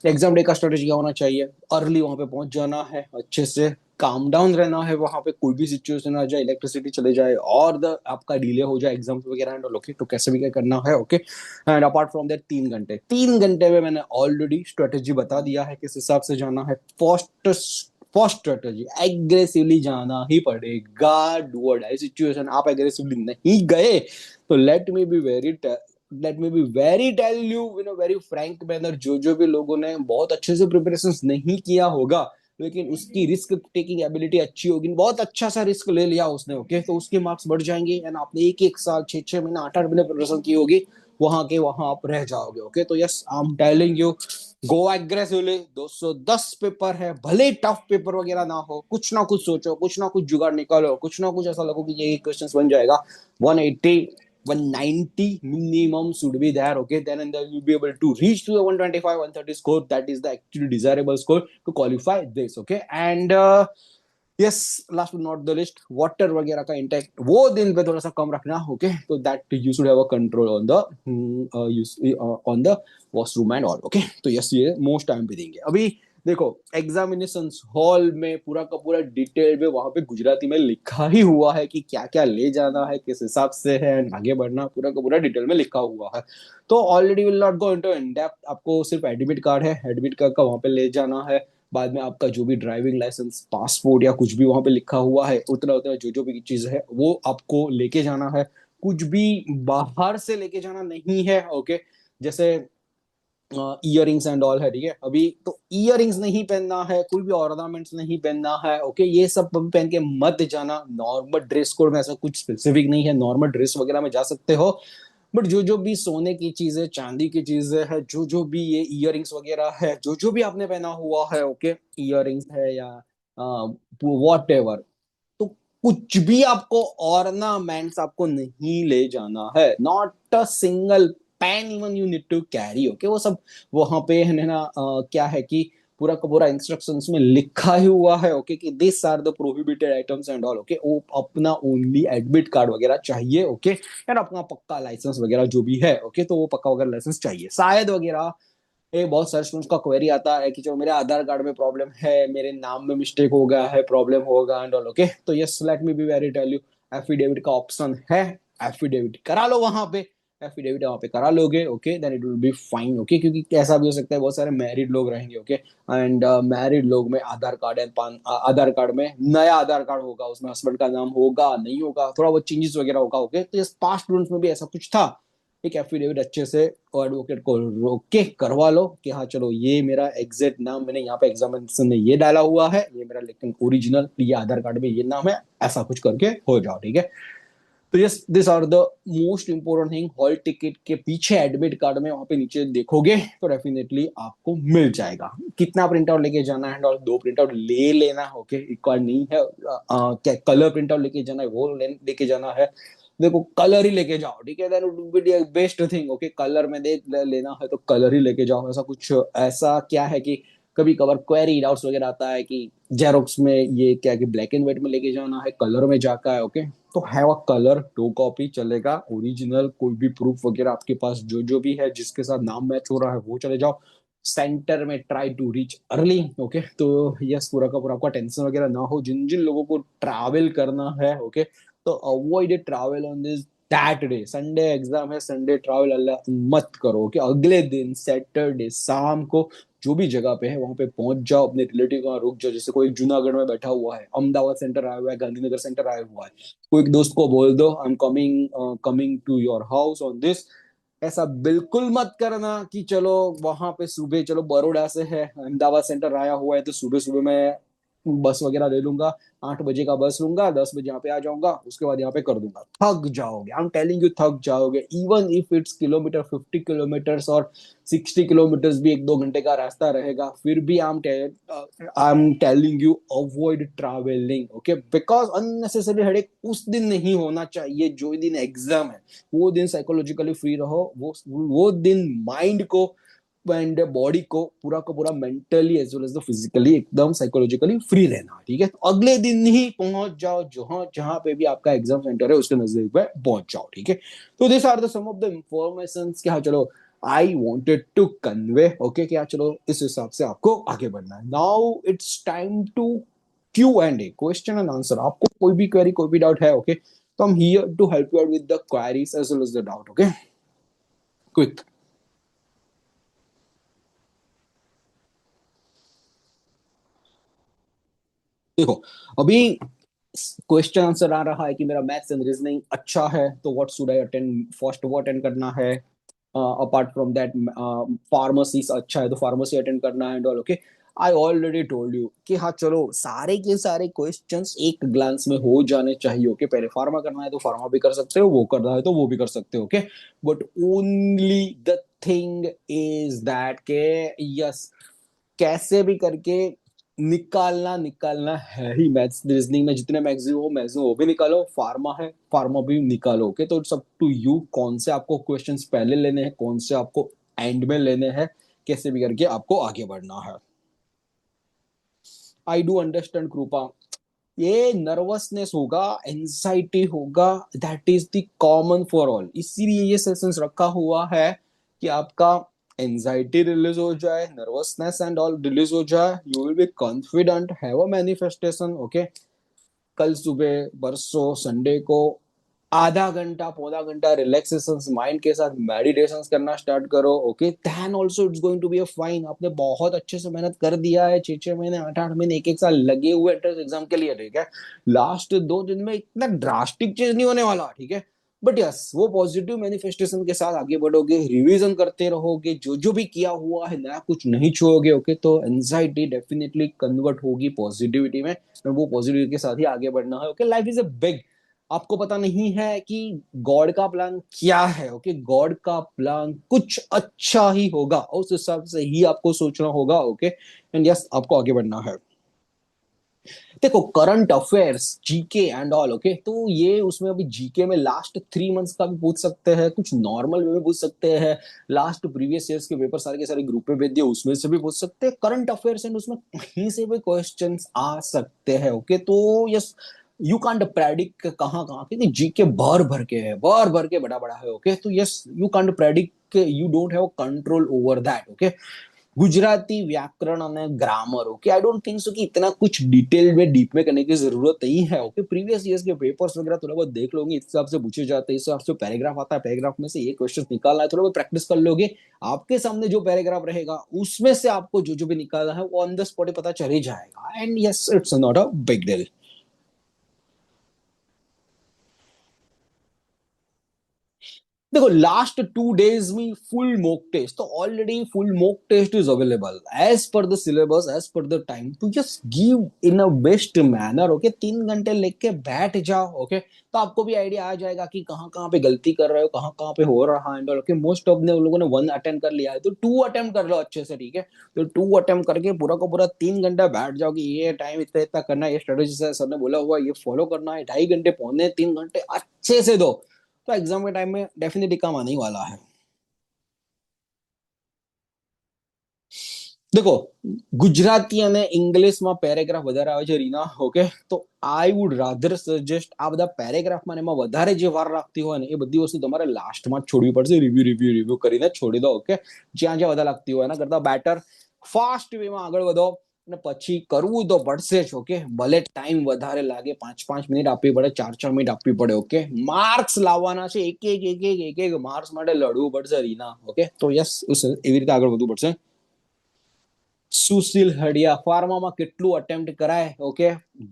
एग्जाम डे का स्ट्रेटेजी क्या होना चाहिए, अर्ली वहां पे पहुंच जाना है, अच्छे से काम डाउन रहना है वहां पे, कोई भी सिचुएशन आ जाए, इलेक्ट्रिसिटी चले जाए और आपका डिले हो जाए एग्जाम वगैरह एंड ऑल। ओके, तो कैसे भी क्या करना है। Okay, and apart from that 3 घंटे में मैंने ऑलरेडी स्ट्रेटेजी बता दिया है किस हिसाब से जाना है। फर्स्ट फर्स्ट स्ट्रेटेजी, एग्रेसिवली जाना ही पड़ेगा। डू और डाई सिचुएशन, आप एग्रेसिवली नहीं गए तो let me be very tell you in a very frank manner, जो भी लोगों ने बहुत अच्छे से प्रिपरेशन नहीं किया होगा लेकिन उसकी रिस्क टेकिंग एबिलिटी अच्छी होगी, बहुत अच्छा सा रिस्क ले लिया उसने, ओके, तो उसके मार्क्स बढ़ जाएंगे। एंड आपने एक एक साल 6 6 महीना 8 8 महीने प्रिपरेशन की होगी, वहां के वहां आप रह जाओगे। ओके, तो yes, I am telling you, go aggressively. 210 paper है, भले टफ पेपर वगैरह ना हो, कुछ ना कुछ सोचो, कुछ ना कुछ जुगाड़ निकालो, कुछ ना कुछ ऐसा लगो कि ये क्वेश्चन बन जाएगा। 180 190 minimum should be there. Okay, then and then you'll be able to reach to the 125 130 score. That is the actually desirable score to qualify this. Okay, and yes, last but not the list, water वगैरह का इंटेक वो दिन पे थोड़ा सा कम रखना। ओके, तो that you should have a control on the washroom and all. Okay, तो यस, ये मोस्ट टाइम पे देंगे। अभी देखो, एग्जामिनेशन हॉल में पूरा का पूरा डिटेल में वहां पे गुजराती में लिखा ही हुआ है कि क्या क्या ले जाना है, किस हिसाब से है, आगे बढ़ना, पूरा का पूरा डिटेल में लिखा हुआ है। तो already will not go into in depth, आपको सिर्फ एडमिट कार्ड है, एडमिट कार्ड का वहां पे ले जाना है। बाद में आपका जो भी ड्राइविंग लाइसेंस, पासपोर्ट या कुछ भी वहां पे लिखा हुआ है, उतना उतना जो भी चीज है वो आपको लेके जाना है। कुछ भी बाहर से लेके जाना नहीं है। ओके, जैसे इयर रिंग्स एंड ऑल है। ठीक है, अभी तो इयर रिंग्स नहीं पहनना है, कोई भी ऑर्नामेंट्स नहीं पहनना है। ओके, ये सब पहन के मत जाना। नॉर्मल ड्रेस कोड में ऐसा कुछ स्पेसिफिक नहीं है, नॉर्मल ड्रेस वगैरह में जा सकते हो। बट जो भी सोने की चीजें, चांदी की चीजें है, जो भी ये इयर रिंग्स वगैरह है, जो भी आपने पहना हुआ है, ओके, इयर रिंग्स है या वॉट एवर, तो कुछ भी आपको ऑर्नामेंट्स आपको नहीं ले जाना है। Not a single pen even you need to carry. Okay, वो सब वहां पे है ना, क्या है कि पूरा का पूरा इंस्ट्रक्शंस में लिखा ही हुआ है। ओके, कि this are the prohibited items and all. Okay, वो अपना ओनली एडमिट कार्ड वगैरह चाहिए। ओके, यार अपना पक्का लाइसेंस वगैरह जो भी है, ओके, तो वो पक्का वगैरह लाइसेंस चाहिए शायद वगैरह। ये बहुत सारे स्टूडेंट्स का क्वेरी आता है कि जो मेरे आधार कार्ड में प्रॉब्लम है, मेरे नाम में मिस्टेक हो गया है, प्रॉब्लम होगा एंड ऑल। ओके, तो yes, let me be very tell you, affidavit का ऑप्शन है, एफिडेविट करा लो वहां पे, एफिडेविट वहां पे करा लोगे। Okay, then it will be fine. Okay, क्योंकि कैसा भी हो सकता है, बहुत सारे मैरिड लोग रहेंगे। ओके, एंड मैरिड लोग में आधार कार्ड एंड आधार कार्ड में नया आधार कार्ड होगा, उसमें हस्बैंड का नाम होगा नहीं होगा, थोड़ा बहुत चेंजेस वगैरह होगा। ओके, तो यस, पास्ट स्टूडेंट्स में भी ऐसा कुछ था। एक एफिडेविट अच्छे से और एडवोकेट को रोक के करवा लो कि हाँ चलो, ये मेरा एग्जैक्ट नाम मैंने यहाँ पे एग्जामिनेशन में ये डाला हुआ है, ये मेरा लेकिन ओरिजिनल ये आधार कार्ड में ये नाम है, ऐसा कुछ करके हो जाओ। ठीक है, तो yes, this are the most important thing. Hall ticket के पीछे एडमिट कार्ड में वहां पे नीचे देखोगे तो डेफिनेटली आपको मिल जाएगा। कितना प्रिंट आउट लेके जाना है और 2 प्रिंट आउट ले लेना। ओके, एक बार नहीं है, क्या कलर प्रिंट आउट लेके जाना है वो लेके जाना है। देखो, कलर ही लेके जाओ। ठीक है, then best thing. Okay, colour में देख लेना है तो कलर ही लेके जाओ। ऐसा कुछ, ऐसा क्या है कि कभी कभार क्वेरी डाउट्स वगैरह आता है कि जेरोक्स में ये क्या कि ब्लैक एंड व्हाइट में लेके जाना है, कलर में जाका है। ओके, तो हैव अ कलर 2 कॉपी चलेगा, ओरिजिनल कोई भी प्रूफ वगैरह आपके पास जो भी है जिसके साथ नाम मैच हो रहा है वो चले जाओ। सेंटर में try to reach early. Okay, तो यस, पूरा का पूरा आपका टेंशन वगैरह ना हो, जिन जिन लोगों को ट्रैवल करना है, ओके, तो avoid travel on this that day. Sunday exam है, संडे ट्रैवल अल्लाह मत करो। ओके, अगले दिन सैटरडे शाम को जो भी जगह पे है वहां पे पहुंच जाओ, अपने रिलेटिव का रुक जाओ। जैसे कोई जूनागढ़ में बैठा हुआ है, अहमदाबाद सेंटर आया हुआ है, गांधीनगर सेंटर आया हुआ है, कोई एक दोस्त को बोल दो I am coming coming to your house on this. ऐसा बिल्कुल मत करना कि चलो वहां पे सुबह, चलो बड़ौदा से है, अहमदाबाद सेंटर आया हुआ है तो सुबह सुबह मैं बस वगैरह ले लूंगा, 8 बजे का बस लूंगा, 10 बजे यहाँ पे आ जाऊंगा, उसके बाद यहाँ पे कर दूंगा। थक जाओगे, आई एम टेलिंग यू, थक जाओगे। Even if it's kilometre 50 kilometres और 60 किलोमीटर्स भी 1-2 घंटे का रास्ता रहेगा, फिर भी I am telling you avoid travelling. Okay, because unnecessary headache उस दिन नहीं होना चाहिए जो दिन एग्जाम है। वो दिन साइकोलॉजिकली फ्री रहो, वो दिन माइंड को एंड बॉडी को पूरा mentally as well as the physically एकदम साइकोलॉजिकली फ्री रहना। ठीक है, तो अगले दिन ही पहुंच जाओ, जहां जहां पे भी आपका एग्जाम सेंटर है उसके नजदीक पे पहुंच जाओ। ठीक है, तो this are the some of the information कि हाँ चलो I wanted to convey. Okay, क्या चलो इस हिसाब से आपको आगे बढ़ना है। Now it's time to Q&A, question and answer. आपको कोई भी क्वेरी, कोई भी डाउट है, ओके, तो I'm here to help you out with the queries as well as the doubt. Okay, quick. देखो, अभी क्वेश्चन आंसर आ रहा है कि मेरा मैथ्स एंड रीजनिंग अच्छा है, तो what should I attend first, वो अटेंड करना है। अपार्ट फ्रॉम दैट फार्मेसी अच्छा है तो फार्मेसी अटेंड करना है and all. Okay, I already told you कि हाँ चलो सारे के सारे क्वेश्चंस एक ग्लांस में हो जाने चाहिए। ओके, पहले फार्मा करना है तो फार्मा भी कर सकते हो, वो करना है तो वो भी कर सकते हो। Okay, but only the thing is that के यस, कैसे भी करके निकालना निकालना है ही। मैथ्स रीजनिंग में जितने मैक्सिमम हो मैक्सिमम वो भी निकालो, फार्मा है फार्मा भी निकालो। ओके, तो इट्स अप टू यू कौन से आपको क्वेश्चंस पहले लेने हैं, कौन से आपको एंड में लेने हैं, कैसे भी करके आपको आगे बढ़ना है। आई डू अंडरस्टैंड कृपा, ये नर्वसनेस होगा, एंजाइटी होगा, that is the common for all. इसीलिए ये सेशंस रखा हुआ है कि आपका एंजाइटी रिलीज हो जाए, नर्वसनेस एंड ऑल रिलीज हो जाए, you will be confident, have a manifestation. Okay, कल सुबह परसों संडे को आधा घंटा पौधा घंटा रिलैक्सेशन माइंड के साथ मेडिटेशन करना स्टार्ट करो। Okay, then also it's going to be a fine. आपने बहुत अच्छे से मेहनत कर दिया है, 6-6 महीने, 8-8 महीने, 1-1 साल लगे हुए एंट्रेंस एग्जाम के लिए। ठीक है, लास्ट 2 दिन में इतना ड्रास्टिक चेंज नहीं होने वाला। ठीक है, बट यस, वो पॉजिटिव मैनिफेस्टेशन के साथ आगे बढ़ोगे, रिवीजन करते रहोगे, जो जो भी किया हुआ है नया कुछ नहीं छोड़ोगे। ओके, तो एंजाइटी डेफिनेटली कन्वर्ट होगी पॉजिटिविटी में, और वो पॉजिटिविटी के साथ ही आगे बढ़ना है। Okay, life is a big, आपको पता नहीं है कि गॉड का प्लान क्या है। ओके, गॉड का प्लान कुछ अच्छा ही होगा, उस हिसाब से ही आपको सोचना होगा। ओके, एंड यस, आपको आगे बढ़ना है। देखो, current affairs, GK and all. Okay, तो ये उसमें अभी जीके में लास्ट 3 मंथ्स का भी पूछ सकते हैं, कुछ नॉर्मल में भी पूछ सकते हैं, लास्ट प्रीवियस ईयर्स के पेपर सारे के सारे ग्रुप में भेज दिए उसमें से भी पूछ सकते हैं, करंट अफेयर्स एंड उसमें कहीं से भी क्वेश्चंस आ सकते हैं। ओके, तो यस, यू कांट प्रेडिक्ट कहाँ कहाँ, क्योंकि जीके भर भर के है, भर भर के बड़ा बड़ा है। ओके, तो yes, you can't predict, you don't have control over that. Okay, Gujarati व्याकरण और grammar. Okay, I don't think so कि इतना कुछ डिटेल में डीप में करने की जरूरत नहीं है। ओके, प्रीवियस ईयर्स के पेपर्स वगैरह थोड़ा बहुत देख लोगे, इस हिसाब से पूछे जाते हैं, इस हिसाब से पैराग्राफ आता है, पैराग्राफ में से ये क्वेश्चन निकालना है, थोड़ा बहुत प्रैक्टिस कर लोगे, आपके सामने जो पैराग्राफ रहेगा उसमें से आपको जो जो भी निकालना है वो ऑन द स्पॉट पता चल ही जाएगा। And yes, it's not a big deal. देखो, लास्ट 2 डेज में फुल मॉक टेस्ट, तो already full mock test is available as per the syllabus, as per the time, to just give in a best manner. Okay, 3 घंटे लेके बैठ जाओ। ओके, तो आपको भी आइडिया आ जाएगा कि कहाँ कहाँ पे गलती कर रहे हो, कहाँ कहाँ पे हो रहा है। ओके, मोस्ट ऑफ ने लोगों ने 1 अटेम्प्ट कर लिया है, तो 2 अटेम्प्ट कर लो अच्छे से। ठीक है, तो 2 अटेम्प्ट करके पूरा का पूरा 3 घंटा बैठ जाओ कि ये टाइम इतना इतना करना है, ये स्ट्रेटेजी सर ने बोला हुआ ये फॉलो करना है, 2.5 घंटे पौने 3 घंटे अच्छे से दो, तो एग्जाम के टाइम में डेफिनेटली काम आने ही वाला है। देखो, ગુજરાતી અને ઇંગ્લિશમાં પેરેગ્રાફ વધારે આવે છે રીના. ઓકે, તો આઈ વુડ રાધર સજેસ્ટ આ બધા પેરેગ્રાફમાં એમાં વધારે જે વાર લાગતી હોય ને એ બધી વસ્તુ તમારે લાસ્ટમાં જ છોડવી પડશે. રિવ્યુ કરીને છોડી દો. ઓકે, જ્યાં જ્યાં વધારે લાગતી હોય એના કરતા બેટર ફાસ્ટ વેમાં આગળ વધો અને પછી કરવું તો પડશે જ. ઓકે, ભલે ટાઈમ વધારે લાગે, 5 5 મિનિટ આપવી પડે, 4 4 મિનિટ આપવી પડે. ઓકે, માર્ક્સ લાવવાના છે, એક એક માર્ક્સ માટે લડવું પડશે રીના. ઓકે, તો યસ, એવી રીતે આગળ વધવું પડશે. સુશીલ હડિયા, ફાર્મામાં કેટલું અટેમ્પ્ટ કરાય? ઓકે,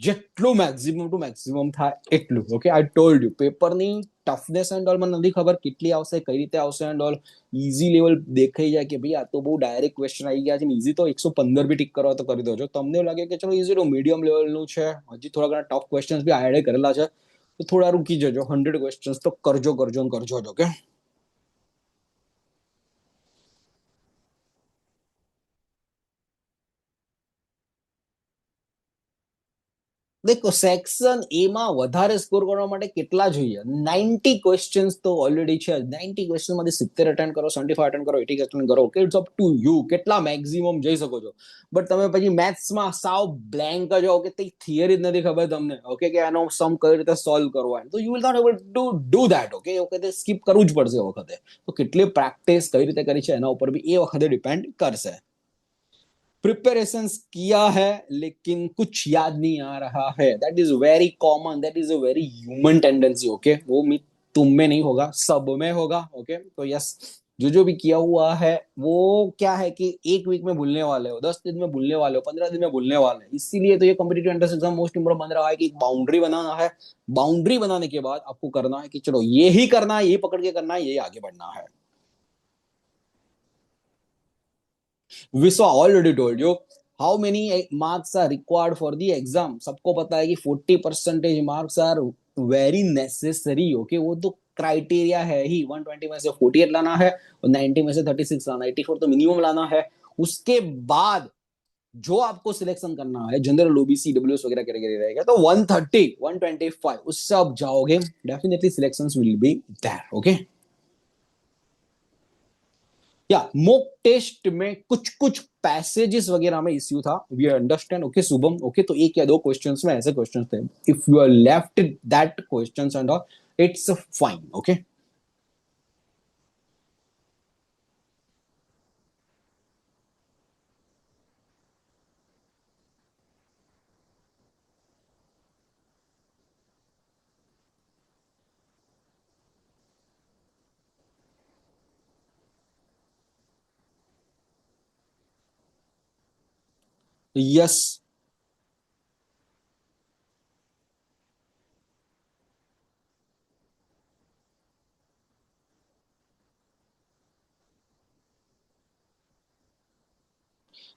જેટલું મેક્સિમમ ટુ મેક્સિમમ થાય એટલું. ઓકે, આઈ ટોલ્ડ યુ, પેપરની ટફનેસ એન્ડ ઓલ મને નથી ખબર કેટલી આવશે, કઈ રીતે આવશે એન્ડ ઓલ. ઈઝી લેવલ દેખાઈ જાય કે ભાઈ આ તો બહુ ડાયરેક્ટ ક્વેશ્ચન આવી ગયા છે. ઈઝી તો 115 બી ટીક કરવા તો કરી દો છો. તમને એવું લાગે કે ચલો ઈઝી તો મીડિયમ લેવલનું છે, હજી થોડા ઘણા ટફ ક્વેશ્ચન બી એડ કરેલા છે, તો થોડા રૂકી જજો. 100 ક્વેશ્ચન તો કરજો જ. ઓકે, દેખો, સેક્શન એ માં વધારે સ્કોર કરવા માટે કેટલા જોઈએ? 90 ક્વેશ્ચન્સ તો ઓલરેડી છે. 90 ક્વેશ્ચન માંથી 70 અટેન્ડ કરો, 75 અટેન્ડ કરો, 80 અટેન્ડ કરો. Okay, it's up to you કેટલા મેક્સિમમ જઈ શકો છો. બટ તમે પછી મેથ્સમાં સાવ બ્લેન્ક જ હો કે થિયરી જ નથી ખબર તમને. ઓકે, કે આનો સમ કઈ રીતે સોલ્વ કરવો એમ, તો you will not able to do that. Okay, એ વખતે સ્કીપ કરવું જ પડશે. એ વખતે તો કેટલી પ્રેક્ટિસ કઈ રીતે કરી છે એના ઉપર બી એ વખતે ડિપેન્ડ કરશે. प्रिपरेशन किया है लेकिन कुछ याद नहीं आ रहा है, that is very common, that is a very human tendency. Okay, वो तुम में नहीं होगा, सब में होगा. ओके, तो यस, जो भी किया हुआ है वो क्या है कि एक वीक में भूलने वाले हो, 10 दिन में भूलने वाले हो, 15 दिन में भूलने वाले हैं. इसीलिए तो ये competitive entrance exam most important बन रहा है कि बाउंड्री बनाना है. बाउंड्री बनाने के बाद आपको करना है कि चलो ये ही करना है, ये पकड़ के करना है, ये आगे बढ़ना है. विश्वा already told you how many marks are required for the exam. सबको पता है कि 40% marks are very necessary. Okay, वो तो क्राइटेरिया है ही. 120 में से 48 लाना है और 90 में से 36 लाना है, 84 तो मिनिमम लाना है. उसके बाद जो आपको सिलेक्शन करना है, जनरल ओबीसी डब्ल्यूएस वगैरह कैटेगरी रहेगा, तो 130 125 उससे आप जाओगे, definitely selection will be there. Okay, या मॉक टेस्ट में कुछ कुछ पैसेजेस वगैरह में इश्यू था, we understand. Okay Shubham, okay, तो एक या दो क्वेश्चंस में ऐसे क्वेश्चंस थे. If you are left that questions and all, it's fine. Okay, yes.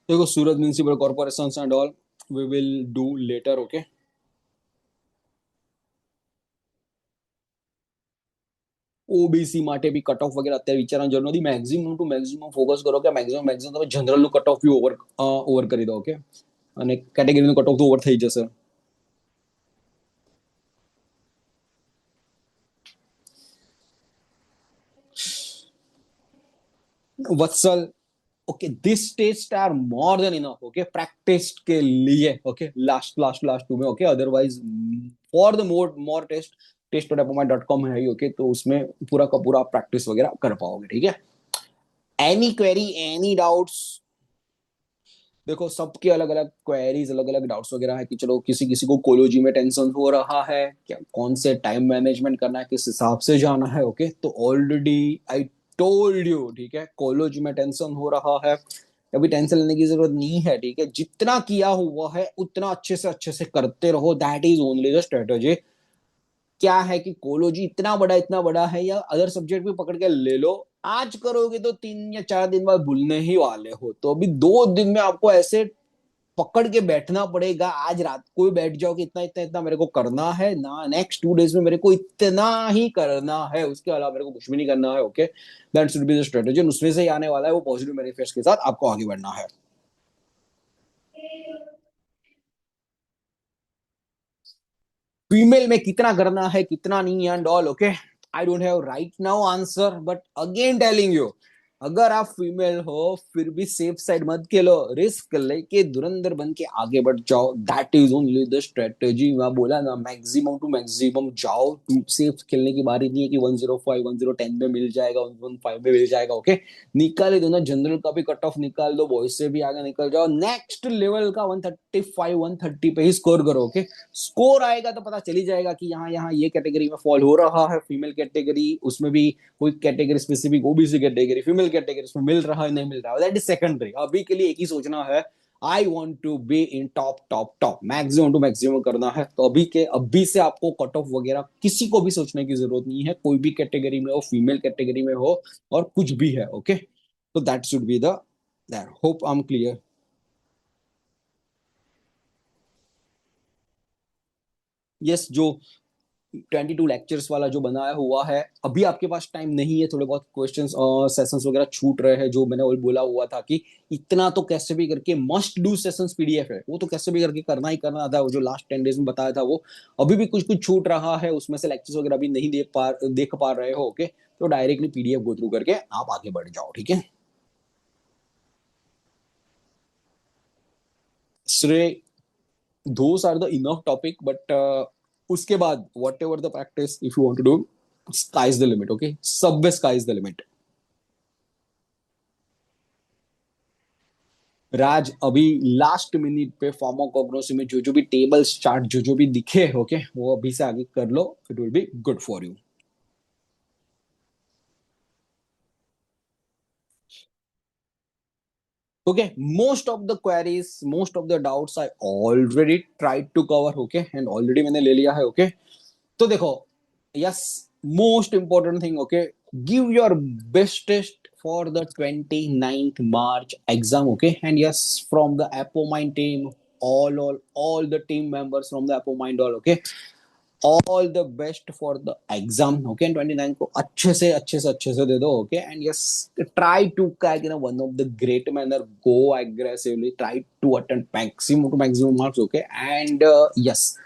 देखो, Surat municipal corporation and all we will do later. Okay, OBC માટે બી કટ ઓફ વગેરે અત્યારે વિચારવાની જરૂર નથી. મેક્સિમમ ટુ મેક્સિમમ ફોકસ કરો કે મેક્સિમમ તમે જનરલનું કટ ઓફ બી ઓવર કરી દો. ઓકે, અને કેટેગરીનું કટ ઓફ તો ઓવર થઈ જશે. Vatsal, okay, this test are more than enough. Okay, practice के लिए. ओके, लास्ट टू में. Okay, otherwise for the more test, टेस्ट.appomai.com है. ओके, तो उसमें पूरा का पूरा प्रैक्टिस वगैरह कर पाओगे. ठीक है, एनी क्वेरी, एनी डाउट्स? देखो, सबके अलग अलग क्वेरीज, अलग अलग डाउट्स वगैरह है कि चलो किसी किसी को कोलोजी में टेंशन हो रहा है, क्या कौन से टाइम मैनेजमेंट करना है, किस हिसाब से जाना है. ओके, तो ऑलरेडी आई टोल्ड यू. ठीक है, कोलोजी में टेंशन हो रहा है, अभी टेंशन लेने की जरूरत नहीं है. ठीक है, जितना किया हुआ है उतना अच्छे से करते रहो, that is only the strategy. क्या है कि कोलोजी इतना बड़ा है, या अदर सब्जेक्ट भी पकड़ के ले लो, आज करोगे तो 3 या 4 दिन बाद भूलने ही वाले हो. तो अभी 2 दिन में आपको ऐसे पकड़ के बैठना पड़ेगा. आज रात को ही बैठ जाओ कि इतना मेरे को करना है ना, नेक्स्ट 2 डेज में मेरे को इतना ही करना है, उसके अलावा मेरे को कुछ भी नहीं करना है. Okay, that should be the strategy. उसमें से ही आने वाला है वो पॉजिटिव मैनिफेस्ट के साथ आपको आगे बढ़ना है. फीमेल में कितना करना है, कितना नहीं and all. Okay, I don't have right now answer, but again telling you, अगर आप फीमेल हो फिर भी सेफ साइड मत खेलो, रिस्क लेके धुरंधर बन के आगे बढ़ जाओ, that is only the strategy. मैं बोला ना, मैक्सिमम टू मैक्सिमम जाओ। सेफ खेलने की बारी नहीं है कि 105 1010 में मिल जाएगा, 115 में मिल जाएगा। ओके, निकाल ही दो ना, जनरल का भी कट ऑफ निकाल दो, बॉयज से भी आगे निकल जाओ, नेक्स्ट लेवल का 135 130 पे ही स्कोर करो। ओके, स्कोर आएगा तो पता चली जाएगा कि यहाँ यहाँ ये कैटेगरी में फॉल हो रहा है, फीमेल कैटेगरी, उसमें भी कोई category specific OBC category, female category, उसमें मिल रहा है नहीं मिल रहा है, दैट इज सेकेंडरी। अभी के लिए एक ही सोचना है, I want to be in top top top, maximum to maximum करना है। तो अभी से आपको कट ऑफ वगैरह किसी को भी सोचने की जरूरत नहीं है, कोई भी कैटेगरी में हो, फीमेल कैटेगरी में हो और कुछ भी है। ओके, तो that should be the that, hope I am clear. Yes, जो 22 लेक्चर्स वाला जो बनाया हुआ है, अभी आपके पास टाइम नहीं है, थोड़े बहुत क्वेश्चंस और सेशंस वगैरह छूट रहे हैं, जो मैंने बोला हुआ था कि इतना तो कैसे भी करके मस्ट डू सेशंस पीडीएफ है, वो तो कैसे भी करके करना ही करना था, वो जो लास्ट 10 डेज में बताया था वो। अभी भी कुछ कुछ छूट रहा है, उसमें से लेक्चर्स वगैरह भी नहीं देख पा रहे हो। ओके, तो डायरेक्टली पीडीएफ गो थ्रू करके आप आगे बढ़ जाओ, ठीक है। श्रेय, those are the enough topic, but उसके बाद whatever the practice if you want to do, sky is the limit, okay, subway sky is the limit। राज, अभी लास्ट मिनट पे फार्माकोग्नोसी में जो जो भी टेबल्स चार्ट जो जो भी दिखे, ओके, वो अभी से आगे कर लो, it will be good for you. Okay, most of the queries, most of the doubts I already tried to cover, okay, and already मैंने ले लिया है। ओके, तो देखो, yes, most important thing, okay, give your bestest for the 29th March exam. Okay, and yes, from the Appomai team, all the team members from the Appomind, all okay, all the best for the exam। Okay, and 29 को अच्छे से दे दो। Okay, and yes, try to crack in one of the great manner, go aggressively, try to attend maximum to maximum marks. Okay, and yes,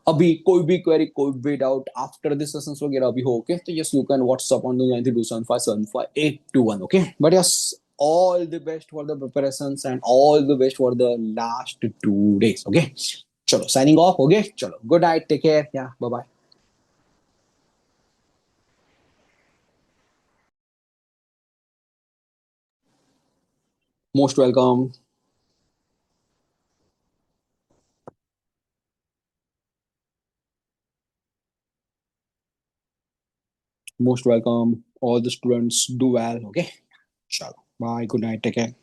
अभी कोई भी क्वेरी, कोई भी डाउट आफ्टर दिस सेशंस वगैरह अभी हो, ओके, तो yes, you can WhatsApp on the 9327575821। Okay, but yes, all the best for the preparations and all the best for the last 2 days। okay, चलो साइनिंग ऑफ। ओके, चलो, गुड नाइट, टेक केयर, या bye bye. Most welcome. Most welcome, all the students do well. Okay, चलो, bye, good night, take care.